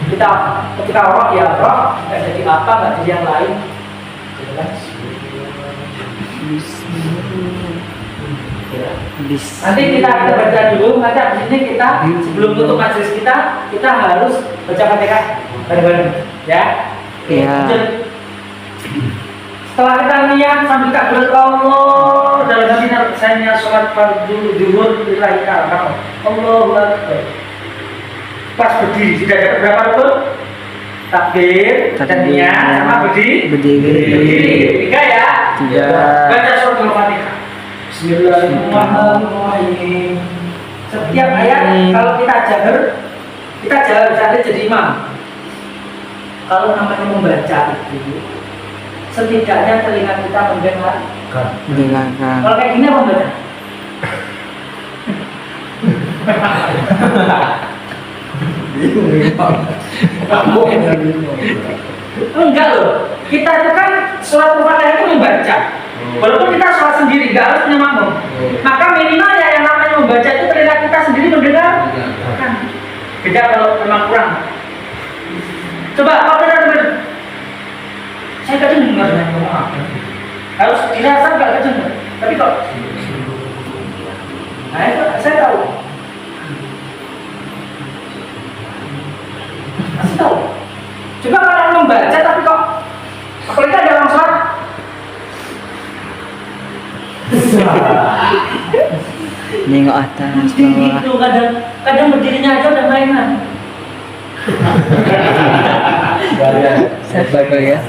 Kita ketika roh ya roh, nggak jadi apa, nggak jadi yang lain. Nanti kita baca dulu, nanti abis ini kita sebelum tutup majelis kita harus baca Fatihah bareng-bareng, ya. Iya. Setelah kita niat sambil takbir Allah dalam hati saya sholat fardu zuhur lillahi ta'ala. Allahu Akbar. Pas berdiri sudah ada berapa rukun? Takbir, dan niat sama berdiri. Berdiri. Tiga ya. Tiga. Baca surat Al-Fatihah. Bismillahirrahmanirrahim. Setiap ayat kalau kita jahar bisa jadi imam. Kalau namanya membaca itu setidaknya telinga kita mendengarkan. Dengarkan. Kalau kayak gini apa membaca? Enggak loh. Kita itu kan surat Al-Fatihah itu membaca. Walaupun kita sholat sendiri, nggak harus punya makmum. Maka minimal ya yang namanya membaca itu telinga kita sendiri mendengar. Beda kalau memang kurang. Coba kalau kita dengar, saya kadang dengar harus dirasa nggak kedengar. Tapi kok, nah itu saya tahu. Masih tahu. Coba kalau membaca tapi kok, apalagi ada orang sholat. Nengok atas bawah. Itu kadang berdirinya aja udah mainan. Siapa kau ya?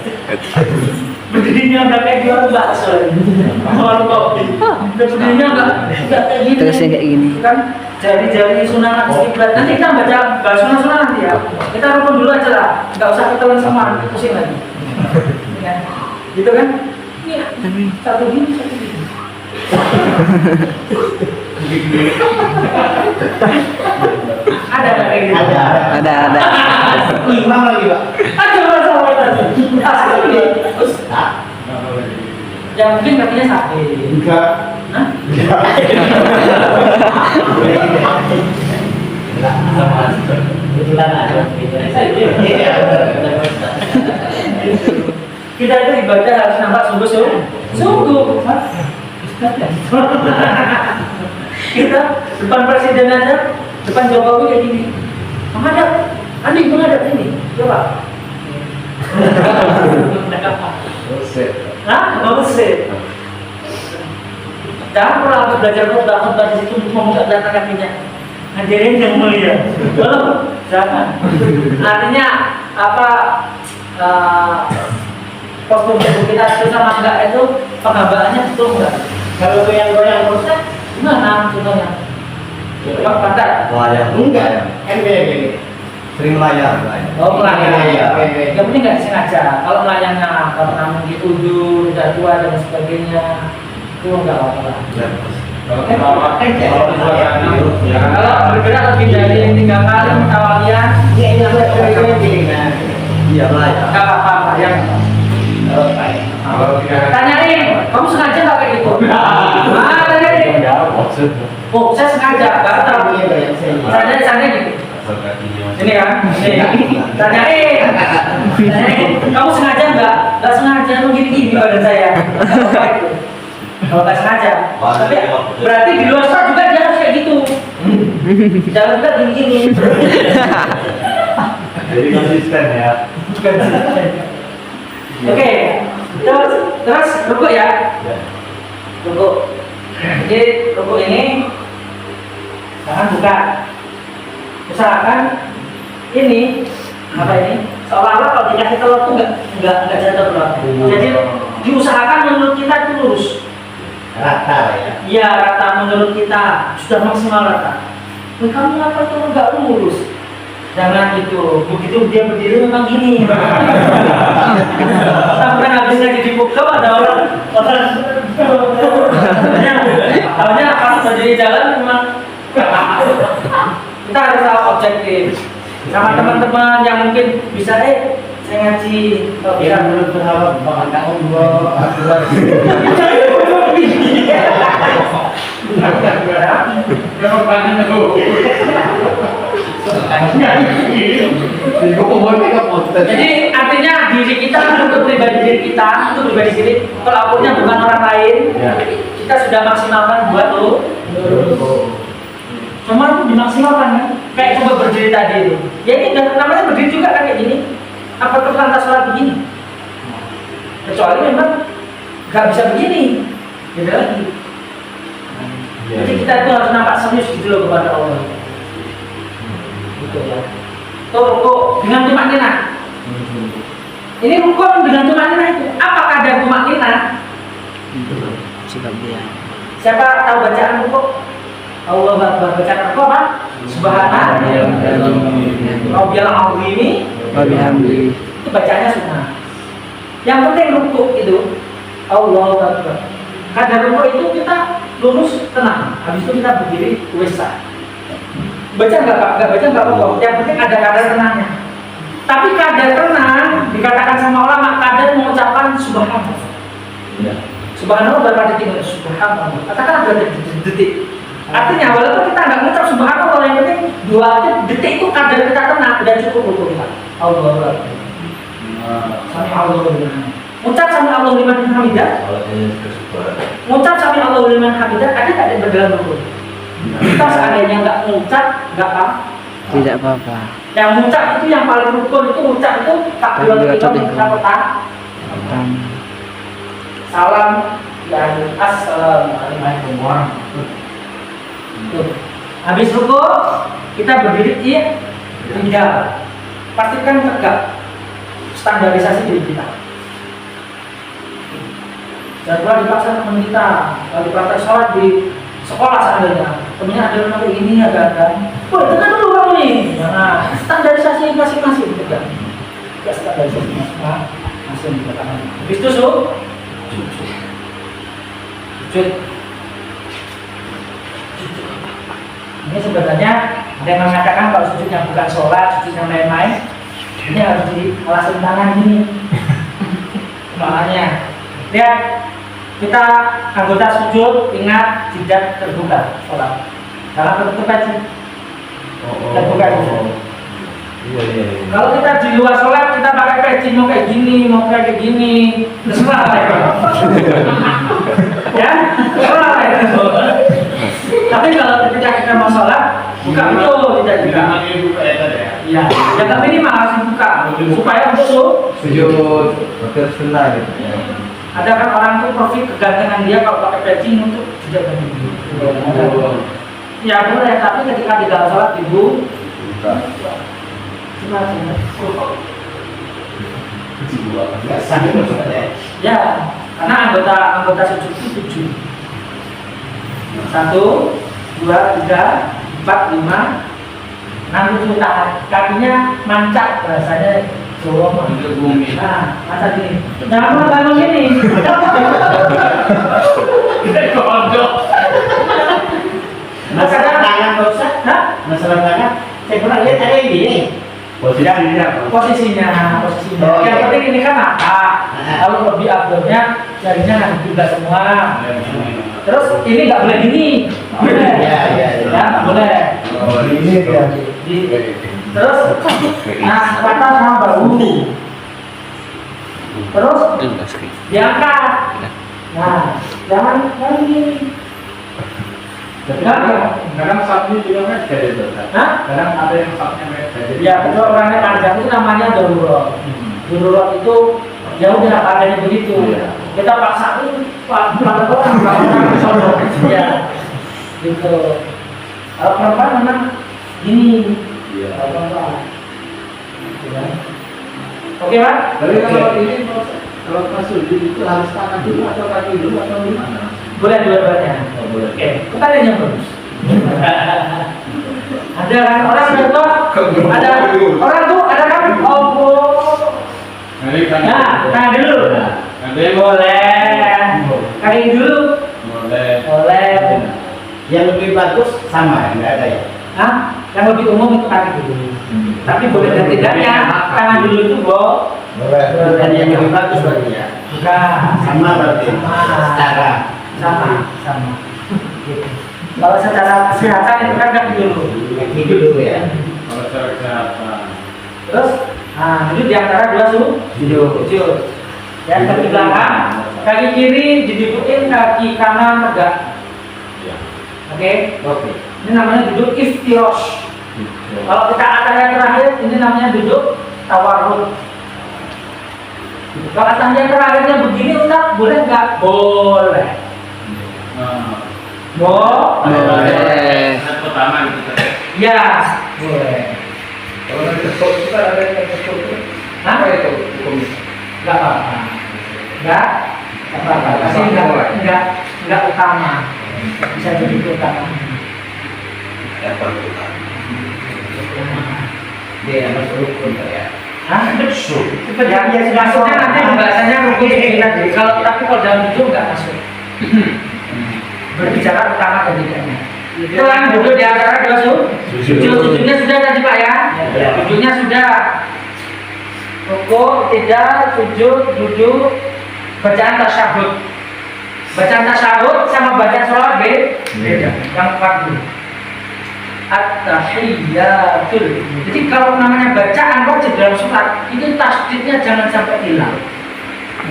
Berdirinya udah kayak jual bakso. Kalau kopi, berdirinya nggak kayak gini. Terusnya kayak gini. Kan jari-jari sunan istiqlal. Nanti kita baca sunan nanti ya. Kita rukun dulu aja lah. Nggak usah ketelan semua, pusing lagi. Ya. Gitu kan? Iya. Satu gini, satu gini. Ada kayak gitu. Ada. Imam lagi, Pak. Ada masalah tadi. Yang mungkin kakinya sakit. Enggak. Hah? Kebetulan ada. Kita itu ibadah harus nampak sungguh. Kita depan presiden aja, depan Jokowi kayak gini. Menghadap, Andi menghadap ini, coba. Hah? Nggak usah. Jangan pernah habis belajar khotbah di situ untuk datang kakinya. Hadirin yang mulia. Belum, jangan. Artinya apa? Postur tubuh kita itu sama enggak itu penghambaannya betul enggak? Kalau goyang-goyang terus gimana contohnya? Coba pantat. Melayang. Enggak. Kan gini. Sering melayang. Oh melayang. Yang penting nggak sengaja. Kalau melayangnya karena mungkin udur, udah tua dan sebagainya, itu nggak apa-apa. Kalau bergerak lebih dari 3 kali mutawalian, Iya melayang. nggak apa-apa ya. Tanyain, kamu sengaja nggak kayak gitu? Tanyain. Oh, saya sengaja, nggak tahu. Saya gitu. Ini kan, ini. Tanyain, kamu sengaja nggak? Nggak sengaja, lu gini badan saya. Kalau nggak sengaja, tapi berarti di luar sana juga dia harus kayak gitu. Jangan juga gini. Jadi konsisten ya. Oke, terus rukuk ya. Rukuk. Jadi rukuk ini tangan buka. Usahakan ini apa ini? Seolah-olah kalau dikasih telur tuh nggak jatuh telur. Jadi diusahakan menurut kita itu lurus. Rata ya. Iya rata menurut kita sudah maksimal rata. Kamu ngapa itu nggak lurus? Jangan gitu. Begitu dia berdiri memang gini. Sampai habisnya jadi buka ada orang awalnya pas berdiri jalan memang kita harus tahu objektif sama teman-teman yang mungkin bisa saya ngaji kalau bisa Menurut berharap bahkan kamu dua ada. Memang tangan itu. Jadi artinya diri kita untuk pribadi diri kita, untuk pribadi diri, pelakunya bukan orang lain. Kita sudah maksimalkan buat lo. Cuma itu dimaksimalkan kan? Kayak coba berdiri tadi itu. Ya ini namanya berdiri juga kan kayak gini. Apa terus lantas sholat begini? Kecuali memang nggak bisa begini, beda lagi. Jadi kita itu harus nampak serius gitu loh kepada Allah. Gitu ya. Tuh ruku dengan tumak nina. Ini ruku dengan tumak nina itu. Apakah ada tumak nina? Sikap dia. Siapa tahu bacaan ruku? Allah bacaan ruku apa? Subhanallah. Rabbiyal azim. Wabihamdi. Itu bacanya sunnah. Yang penting ruku itu Allahu Akbar. Kadar ruku itu kita lurus tenang. Habis itu kita berdiri wesa. Baca nggak pak? Nggak baca nggak apa-apa. Yang penting ada kadar tenangnya. Tapi kadar tenang dikatakan sama ulama kadar mengucapkan subhanallah. Subhanallah berapa detik? Subhanallah. Katakan berapa detik? Artinya walaupun kita nggak mengucap subhanallah, yang penting 2 detik itu kadar kita tenang udah cukup untuk kita. Allahu Akbar. Sami Allahu liman. Ucap sami Allahu liman hamidah. Ngucap sami Allahu liman hamidah ada nggak yang berdalam rukun? Kita seandainya nggak mengucap nggak apa? Tidak apa-apa. Yang mengucap itu yang paling rukun itu ucap itu takbiratul ihram pertama. Salam dan assalamualaikum warahmatullahi. Habis ruku kita berdiri tinggal. Pastikan tegak. Standarisasi diri kita. Jadwal dipaksa teman kita. Kalau dipraktek sholat di sekolah seandainya, temennya ada yang kayak ini agak-agak. Wah, tekan dulu kamu nih. Nah, standarisasi masing-masing tegak. Ya, standarisasi masing-masing tegak. Habis itu sujud. Ini sebenarnya ada yang mengatakan kalau sujudnya bukan sholat, sujudnya main-main, ini harus dialasin tangan gini. Makanya, lihat kita anggota sujud ingat tidak terbuka sholat. Karena tertutup aja. Terbuka aja. Kalau kita di luar sholat kita pakai peci mau kayak gini, mau kayak gini, terserah lah ya. Ya, terserah lah ya. Tapi kalau ketika kita mau sholat, buka itu tidak juga. Iya, ya tapi ini harus dibuka supaya untuk Sujud betul sunnah gitu. ada kan orang tuh profil kegantengan dia kalau pakai peci untuk tidak begini. Ya boleh, tapi ketika di dalam sholat ibu ya, karena anggota sujud itu 7. 1, 2, 3, 4, 5, 6, 7 tangan. Kakinya mancap bahasanya Jawa mah. Nah, mancap gini. Jangan bangun gini. Masalah tangan Pak Ustaz? Hah? Masalah tangan? Saya pernah lihat ada yang gini. Posisinya. Oh, Yang iya. penting ini kan mata. Kalau lebih abdomnya jarinya ngadep juga semua. Terus ini nggak boleh gini. Nggak boleh. Ya. Ya, nggak boleh. Ini dia. Terus, nah, mata sama bahu. Terus diangkat. Nah, jangan gini. Kadang sapnya juga mepet itu. Hah? Kadang ada yang sapnya mepet. Ya, betul, orangnya panjang itu namanya darurat. Darurat itu ya udah adanya begitu. Kita paksa ini pelan-pelan ya, gitu. Kalau perempuan memang gini. Pelan-pelan. Oke, Pak? Tapi kalau ini kalau pas sujud itu harus tangan dulu atau kaki dulu atau gimana? Boleh dua-duanya. Boleh. Oke, pertanyaan yang bagus. Ada kan orang contoh, ada orang tuh ada kan nah, tangan dulu. Boleh. Kaki dulu. Boleh. Yang lebih bagus sama, enggak ada ya? Hah? Yang lebih umum itu kaki dulu. Tapi boleh dan tidaknya tangan dulu itu Boleh. Dan yang lebih bagus berarti ya? bukan Sama berarti. Sama. Setara. sama. Gitu. Kalau secara kesehatan itu kan kaki dulu. Kaki dulu ya. Kalau secara kesehatan. Terus, nah duduk di antara dua sujud. Ya, kaki belakang, kaki kiri didudukin, kaki kanan tegak. Ya. Oke? Oke. Ini namanya duduk iftirosh. Kalau kita atahiyat terakhir, ini namanya duduk tawarruk. Kalau atahiyat terakhirnya begini, Ustaz, boleh nggak? Boleh. Boleh. Set pertama gitu kan. Ya, boleh. Kalau nanti tekuk itu kan ada yang tekuk itu. Hah? Apa itu hukumnya? Nggak apa-apa. Nggak apa-apa. Tapi nggak utama. Bisa jadi utama. Dia masuk rukun ya. Hah? Ya, maksudnya nanti pembahasannya rukun ini tadi. Tapi kalau dalam duduk nggak masuk. Berbicara utama dan tidaknya. Itu kan duduk di antara dua sujudnya sudah tadi Pak ya? Ya. Duduknya sudah. Rukuk, tidak, sujud, duduk, bacaan tasyahud. Bacaan tasyahud sama bacaan sholat beda. Yang fardu. At-tahiyyatul. Jadi kalau namanya bacaan wajib dalam sholat, itu tasdidnya jangan sampai hilang.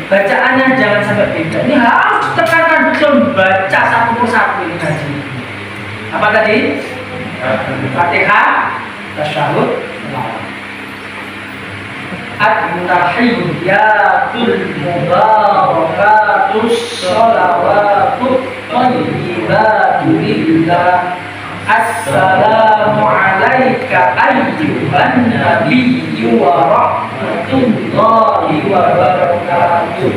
Bacaannya jangan sampai beda. Ini harus tekankan betul, baca satu persatu ini ngaji. Apa tadi? Fatihah, tasyahud, salawat. At-tahiyyatul mubarakatus sholawatut thayyibatu lillah. Assalamu alayka ayyuhan nabiyyu wa rahmatullahi wa barakatuh.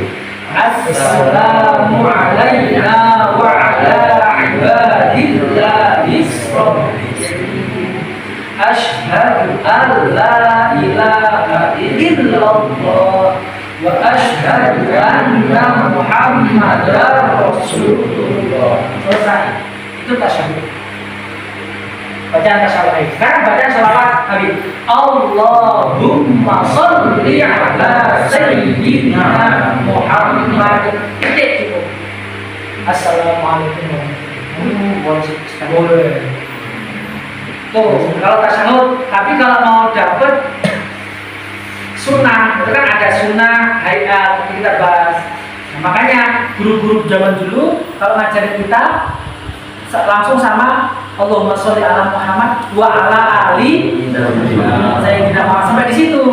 Assalamu alayna wa ala ibadillahis sholihin. Asyhadu an la ilaha illallah wa asyhadu anna Muhammadar Rasulullah. Selesai. Itu tasyahud. Bacaan tasyahud. Sekarang bacaan sholawat Nabi. Allahumma sholli ala sayyidina Muhammad. Titik cukup. Assalamualaikum warahmatullahi wabarakatuh. Boleh. Tuh, kalau tasyahud. Tapi kalau mau dapat sunnah, itu kan ada sunnah, hayat, kita bahas. Nah, makanya guru-guru zaman dulu kalau ngajarin kita langsung sama Allahumma sholli ala Muhammad wa ala ali Sayyidina Muhammad sampai di situ.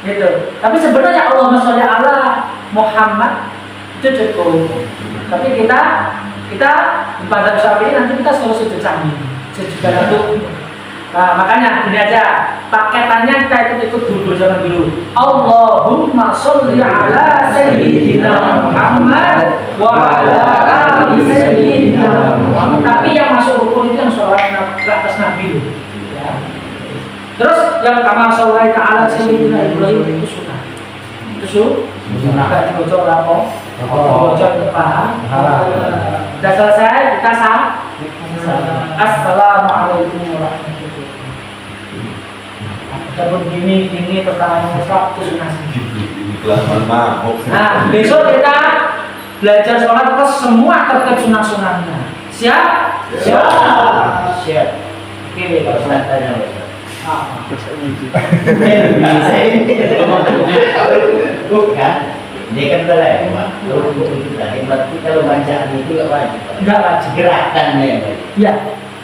Gitu. Tapi sebenarnya Allahumma sholli ala Muhammad itu cukup. Tapi kita pada Syafi'i nanti kita selalu sujud sambil sujud satu. Nah, makanya ini aja paketannya kita ikut dulu zaman dulu. Allahumma sholli ala Sayyidina Muhammad wa ala ali Sayyidina Muhammad. Tapi yang masuk rukun itu yang sholat ke atas Nabi. Ya. Terus yang kama sholli ala Sayyidina Ibrahim itu sunnah. Itu sunnah. Gak dibocor apa? Bocor depan. Sudah selesai kita sah. Assalamualaikum warahmatullahi wabarakatuh. Ataupun gini pertanyaan Ustaz itu sunnah. Nah, besok kita belajar sholat terus semua terkait sunnah-sunnahnya. Siap? Siap. Oke, Kalau saya tanya bukan, ini kan boleh, Pak. Tapi kalau bacaan itu nggak wajib. Enggak wajib. Gerakannya ya, Pak. Ya,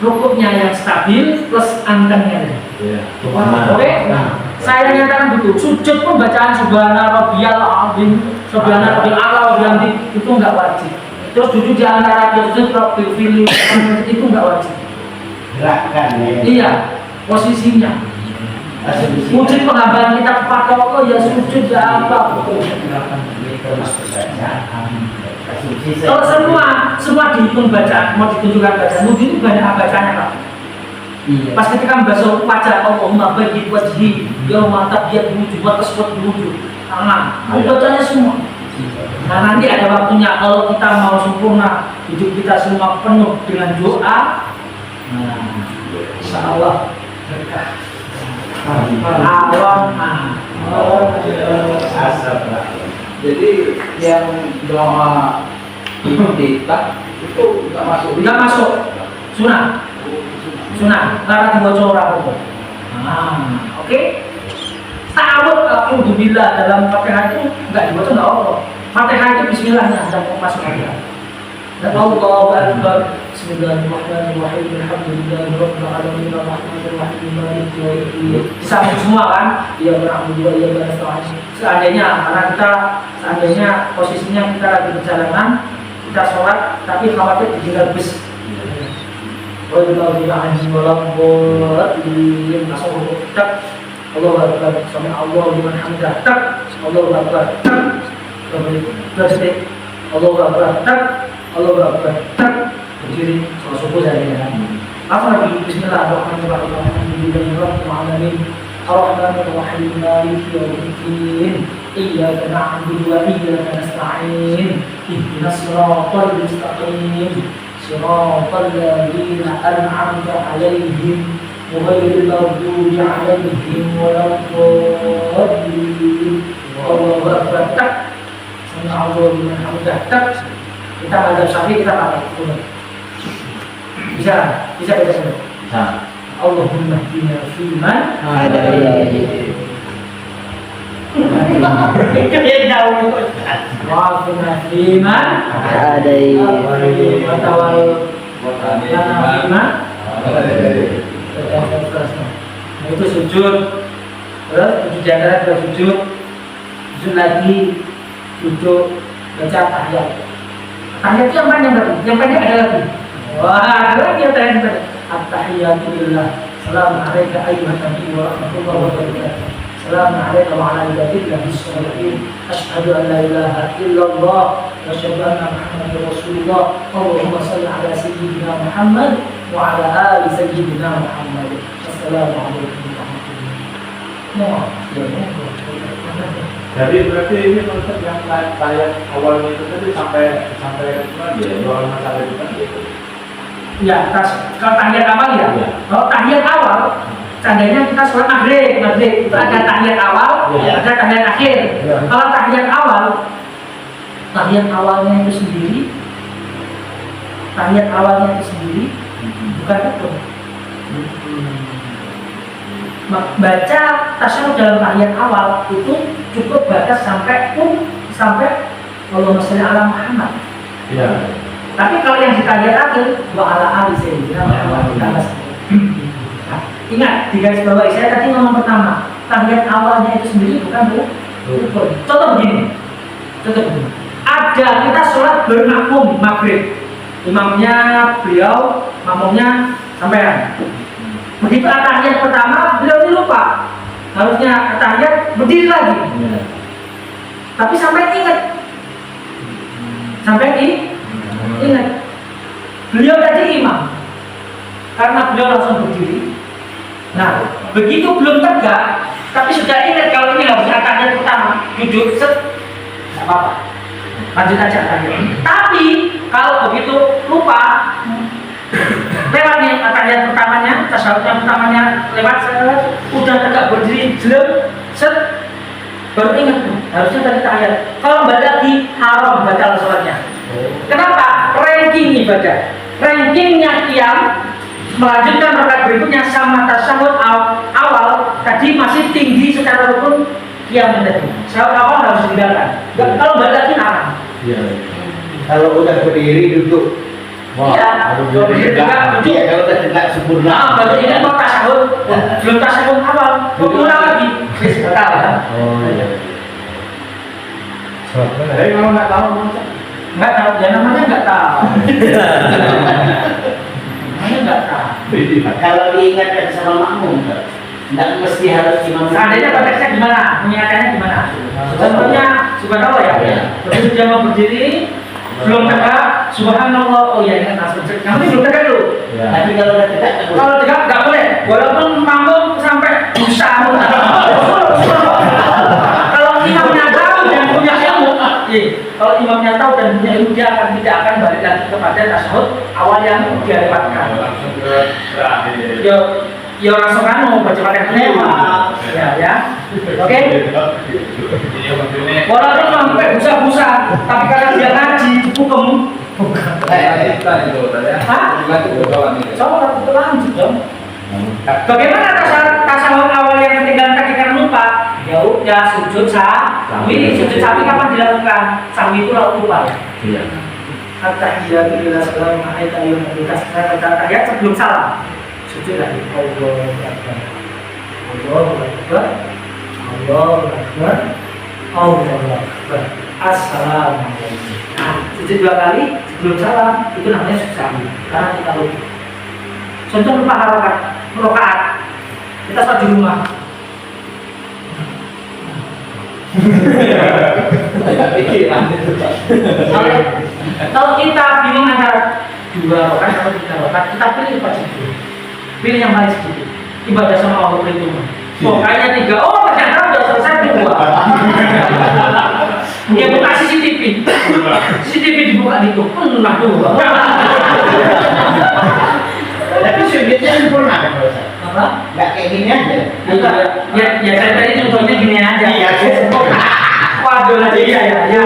rukuknya yang stabil plus antengnya. Oke. Nah, saya nyatakan betul. Sujud pun bacaan subhana rabbiyal azim, subhana rabbil a'la wa bihamdi itu enggak wajib. Terus duduk di antara sujud rabbil fili itu enggak wajib. Gerakannya. Iya, posisinya. Wujud penghambaran kita kepada Allah ya sujud ya apa betul. Kalau semua dihitung bacaan, mau ditunjukkan bacaan, mungkin itu banyak bacanya Pak. Iya. Pas ketika membahas wajah Allahumma bayyid wajhi yauma tabyad wujuh wa taswad wujuh. Nah, bacanya semua. Nah, nanti ada waktunya kalau kita mau sempurna, hidup kita semua penuh dengan doa. Nah, insyaallah berkah. Jadi yang doa iftitah itu nggak masuk. Nggak masuk. Sunah, karena dibaca orang itu. Oke. Ta'awud alhamdulillah dalam Fatihah itu enggak dibaca enggak apa. Fatihah itu bismillahnya sedang masuk Fatihah. Dan Allahu Akbar. Bismillahirrahmanirrahim. Alhamdulillahirabbil alamin arrahmanir rahim maliki yaumiddin. Disambung semua kan? Iya na'budu wa iyyaka nasta'in. Seandainya posisinya kita lagi perjalanan, kita sholat tapi khawatir ditinggal bis. Wallahu a'lam wallahu masuk tak Allahu Akbar sami Allahu liman hamidah tak Allahu Akbar tak terus Allahu Akbar tak Allahu Akbar tak berdiri sholat subuh dari jalan. Afwan bismillahirrahmanirrahim alhamdulillahirabbil alamin arrahmanir rahim maliki yaumiddin iyyaka na'budu wa iyyaka nasta'in ihdinas siratal mustaqim صراط الذين أنعمت عليهم غير المغضوب عليهم ولا الضالين. Allahu Akbar tak sami Allahu liman hamidah tak. Kita ada syafi'i kita pakai bisa baca semua. Allahumma hdina fiman hadayt wa'afina fiman hadayt wa tawallana fiman hadayt. Nah itu sujud, terus sujud jantara terus sujud lagi, duduk, baca tahiyat. Tahiyat itu yang panjang berarti, yang pendek ada lagi. Wah, ada lagi yang terakhir. At-tahiyatu lillah. Assalamu alayka ayyuhan nabiy wa rahmatullahi wa barakatuh. Assalamu alayka wa ala ibadillahi sholihin. Asyhadu an la ilaha illallah wa asyhadu anna Muhammadar Rasulullah. Allahumma shalli ala sayyidina Muhammad wa ala ali sayyidina Muhammad. Assalamualaikum warahmatullahi wabarakatuh. Jadi berarti ini konsep yang tahiyat awalnya itu tadi sampai mana dia? Dua masalah itu kan? Ya, kalau tahiyat awal ya. Kalau tahiyat awal, seandainya kita sholat maghrib itu ada tahiyat awal, ada tahiyat akhir. Kalau tahiyat awalnya itu sendiri, bukan itu. Baca tasyahud dalam tahiyat awal itu cukup batas sampai Allahumma sholli ala Muhammad. Iya. Tapi kalau yang di tahiyat akhir wa ala ali sayyidina Muhammad. Ingat, di garis bawah saya tadi ngomong pertama, tahiyat awalnya itu sendiri bukan rukun. Contoh begini. Ada kita sholat bermakmum maghrib. Imamnya beliau, makmumnya sampean. Begitu tahiyat pertama, beliau ini lupa. Harusnya tahiyat berdiri lagi. Tapi sampai ingat. Beliau tadi imam. Karena beliau langsung berdiri. Nah, begitu belum tegak, tapi sudah ingat kalau ini harusnya tahiyat pertama, duduk set, nggak apa-apa. Lanjut aja tahiyat. Tapi kalau begitu lupa, lewat nih tahiyat pertamanya, tasyahud yang pertamanya lewat, udah tegak berdiri, jelek, set, baru ingat harusnya tadi tahiyat. Kalau balik lagi haram batal sholatnya. Kenapa? Ranking ibadah, rankingnya qiyam melanjutkan rakaat berikutnya sama tasyahud awal tadi masih tinggi secara rukun qiyam tadi. Tasyahud awal harus ditinggalkan. Kalau balik lagi haram. Iya. Kalau udah berdiri duduk. Iya, kalau udah tegak sempurna. Baru ini mau tasyahud, belum tasyahud awal, mau lagi. Oh iya. Tapi kalau nggak tahu, ya namanya nggak tahu. Kalau diingatkan sama makmum, nggak mesti harus imam. Seandainya konteksnya gimana? Mengingatkannya gimana? Contohnya subhanallah ya. Begitu dia mau berdiri, belum tegak, subhanallah. Oh iya, ingat langsung. Kamu belum tegak dulu. Tapi kalau udah tegak, kalau tegak nggak boleh. Walaupun makmum sampai busa. Kalau imamnya tahu dan punya ilmu, kalau imamnya tahu dan punya ilmu, dia tidak akan balik lagi kepada tasyahud awal yang dia lewatkan. langsung ke terakhir. Yo langsung baca Fatihah lewat. Ya. Oke. Walaupun sampai busa-busa, tapi karena dia ngaji, hukum Kita itu tadi. Hah? Kita itu kawan itu. Sholat itu lanjut dong. Bagaimana tasawuf awal yang ketinggalan tadi karena lupa? Ya udah sujud sahwi. Sujud sahwi kapan dilakukan? Sahwi itu lalu lupa ya. Iya. At-tahiyatu lillah salamu alayka ayyuhan nabi. Saya baca tahiyat sebelum salam. Sujud lagi. Allahu akbar. Allahu akbar. Allahu akbar. Allahu akbar. Assalamualaikum. Nah, sujud 2 kali sebelum salam itu namanya sujud sahwi. Karena kita lupa. Contoh lupa rakaat. Kita sholat di rumah. Kalau kita bingung antara 2 rakaat atau 3 rakaat, kita pilih cepat sedikit. Pilih yang paling sedikit. Ibadah sama Allah itu. Pokoknya 3. Oh, ternyata udah selesai 2. Dia buka CCTV. CCTV dibuka di itu. Nah, 2. Tapi sujudnya sempurna kan Pak Ustaz? Apa? Nggak kayak gini aja. Ya saya tadi contohnya gini aja. Iya. Waduh lah iya ya. Ya,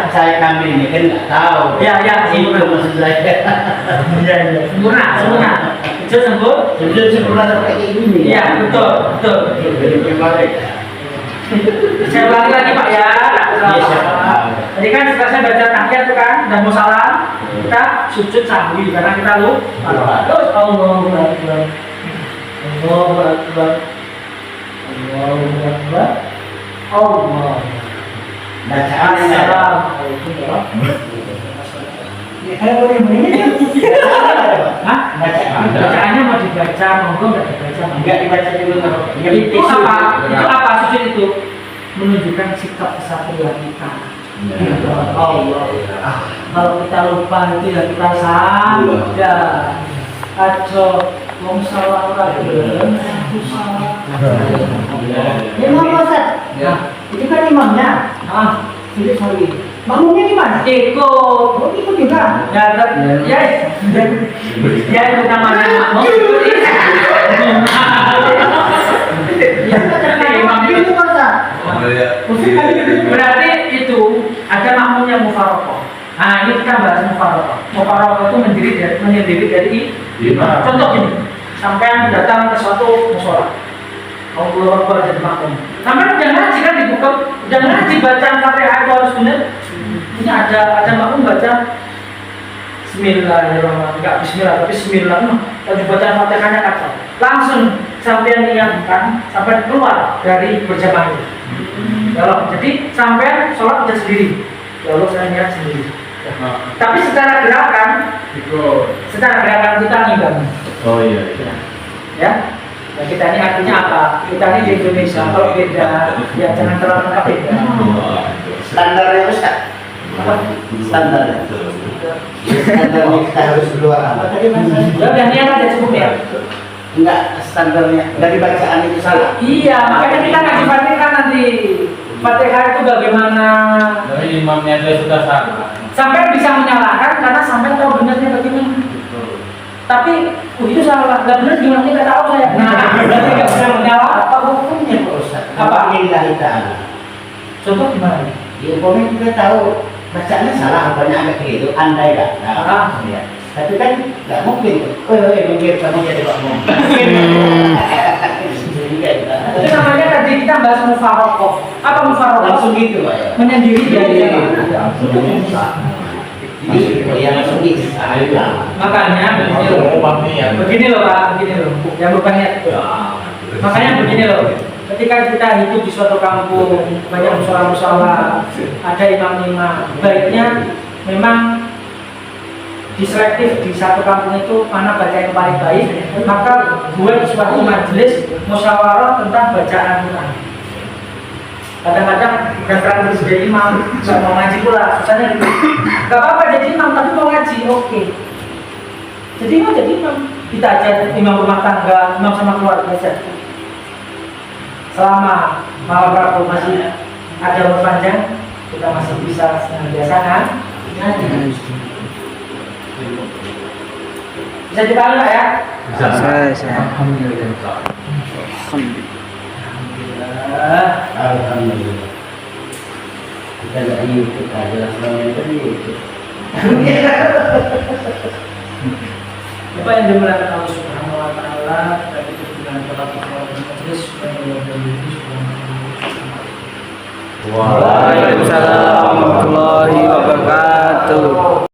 Saya kami ini kan nggak tahu. Ya, itu maksud saya. Iya. Sempurna. Sujud Sujud sempurna kayak gini. Iya, betul. Jadi gimana? Saya ulangi lagi Pak ya. Tadi kan setelah saya baca tahiyat tuh kan, dan mau salam, kita sujud sahwi karena kita lupa. Terus Allahu akbar. Allahu akbar. Allahu akbar. Allah. Bacaan Assalamualaikum warahmatullahi wabarakatuh. Ya kayak begini ya. Hah? Bacaannya mau dibaca, monggo nggak dibaca? Enggak dibaca dulu. Itu apa? Itu apa sujud itu? Menunjukkan sikap kesatria kita. Allah. Kalau kita lupa itu ya kita sadar. Ajo wong salah ora gelem, aku salah. Imam Ustaz. Ya. Itu kan imamnya. Sujud sahwi. Makmumnya di mana? Ikut. Oh, ikut juga. Ya, ya itu namanya makmum. Berarti itu ada makmum yang mufarokoh. Nah ini kita bahas mufarokoh. Mufarokoh itu menyendiri dari imam. Contoh gini, sampai datang ke suatu musola, Allah Akbar jadi makmum. Sampai jangan ngaji kan dibuka, jangan ngaji bacaan Fatihah itu harus benar. Ini ada makmum baca Bismillahirrahmanirrahim, enggak Bismillah tapi Bismillah. Kalau bacaan Fatihahnya kacau. Langsung sampai niatkan sampai keluar dari berjamaah itu. Ya Allah, jadi sampai sholat tidak sendiri. Ya Allah saya niat sendiri. Tapi secara gerakan kita ngimbangi. Oh iya. Ya. Nah, kita ini artinya apa? Kita ini di Indonesia kalau beda, ya jangan terlalu lengkap beda. Standarnya Ustaz. Standarnya kita harus keluar apa? Ya udah niat aja cukup ya. Enggak, standarnya dari bacaan itu salah. Iya, makanya kita ngaji Fatihah nanti. Fatihah itu bagaimana? Dari imamnya dia sudah salah. Sampai bisa menyalahkan karena sampai tahu benarnya bagaimana. Tapi itu salah, nggak benar gimana kita tahu saya. Nah, berarti nggak bisa menyalah. Apa hukumnya Pak Ustaz? Apa? Lillahi ta'ala. Contoh gimana? Ya umpamanya kita tahu bacaannya salah, banyak agak begitu, andai kan. Ya. Tapi kan nggak mungkin. Mungkin kamu jadi makmum. Itu namanya tadi kita bahas mufarokoh. Apa mufarokoh? Langsung gitu Pak ya. Menyendiri dari Yang langsung gitu. Makanya begini loh Pak, begini loh. Yang bertanya. Makanya begini loh. Ketika kita hidup di suatu kampung, banyak musola-musola, ada imam-imam, baiknya memang diselektif di satu kampung itu mana baca yang paling baik, maka buat suatu majelis musyawarah tentang bacaan Quran. Kadang-kadang bukan terang jadi imam, nggak mau ngaji pula, susahnya gitu. Gak apa-apa jadi imam, tapi mau ngaji, oke. Jadi imam, kita aja imam rumah tangga, imam sama keluarga saja. Selama malam Rabu masih ada umur panjang, kita masih bisa senantiasa ngaji. Bisa dipahami Pak ya? Bisa. Alhamdulillah. Kita nggak ikut aja selama ini kan ikut. Bapak yang dimuliakan Allah Subhanahu wa taala, tadi itu dengan bapak majelis Waalaikumsalam warahmatullahi wabarakatuh.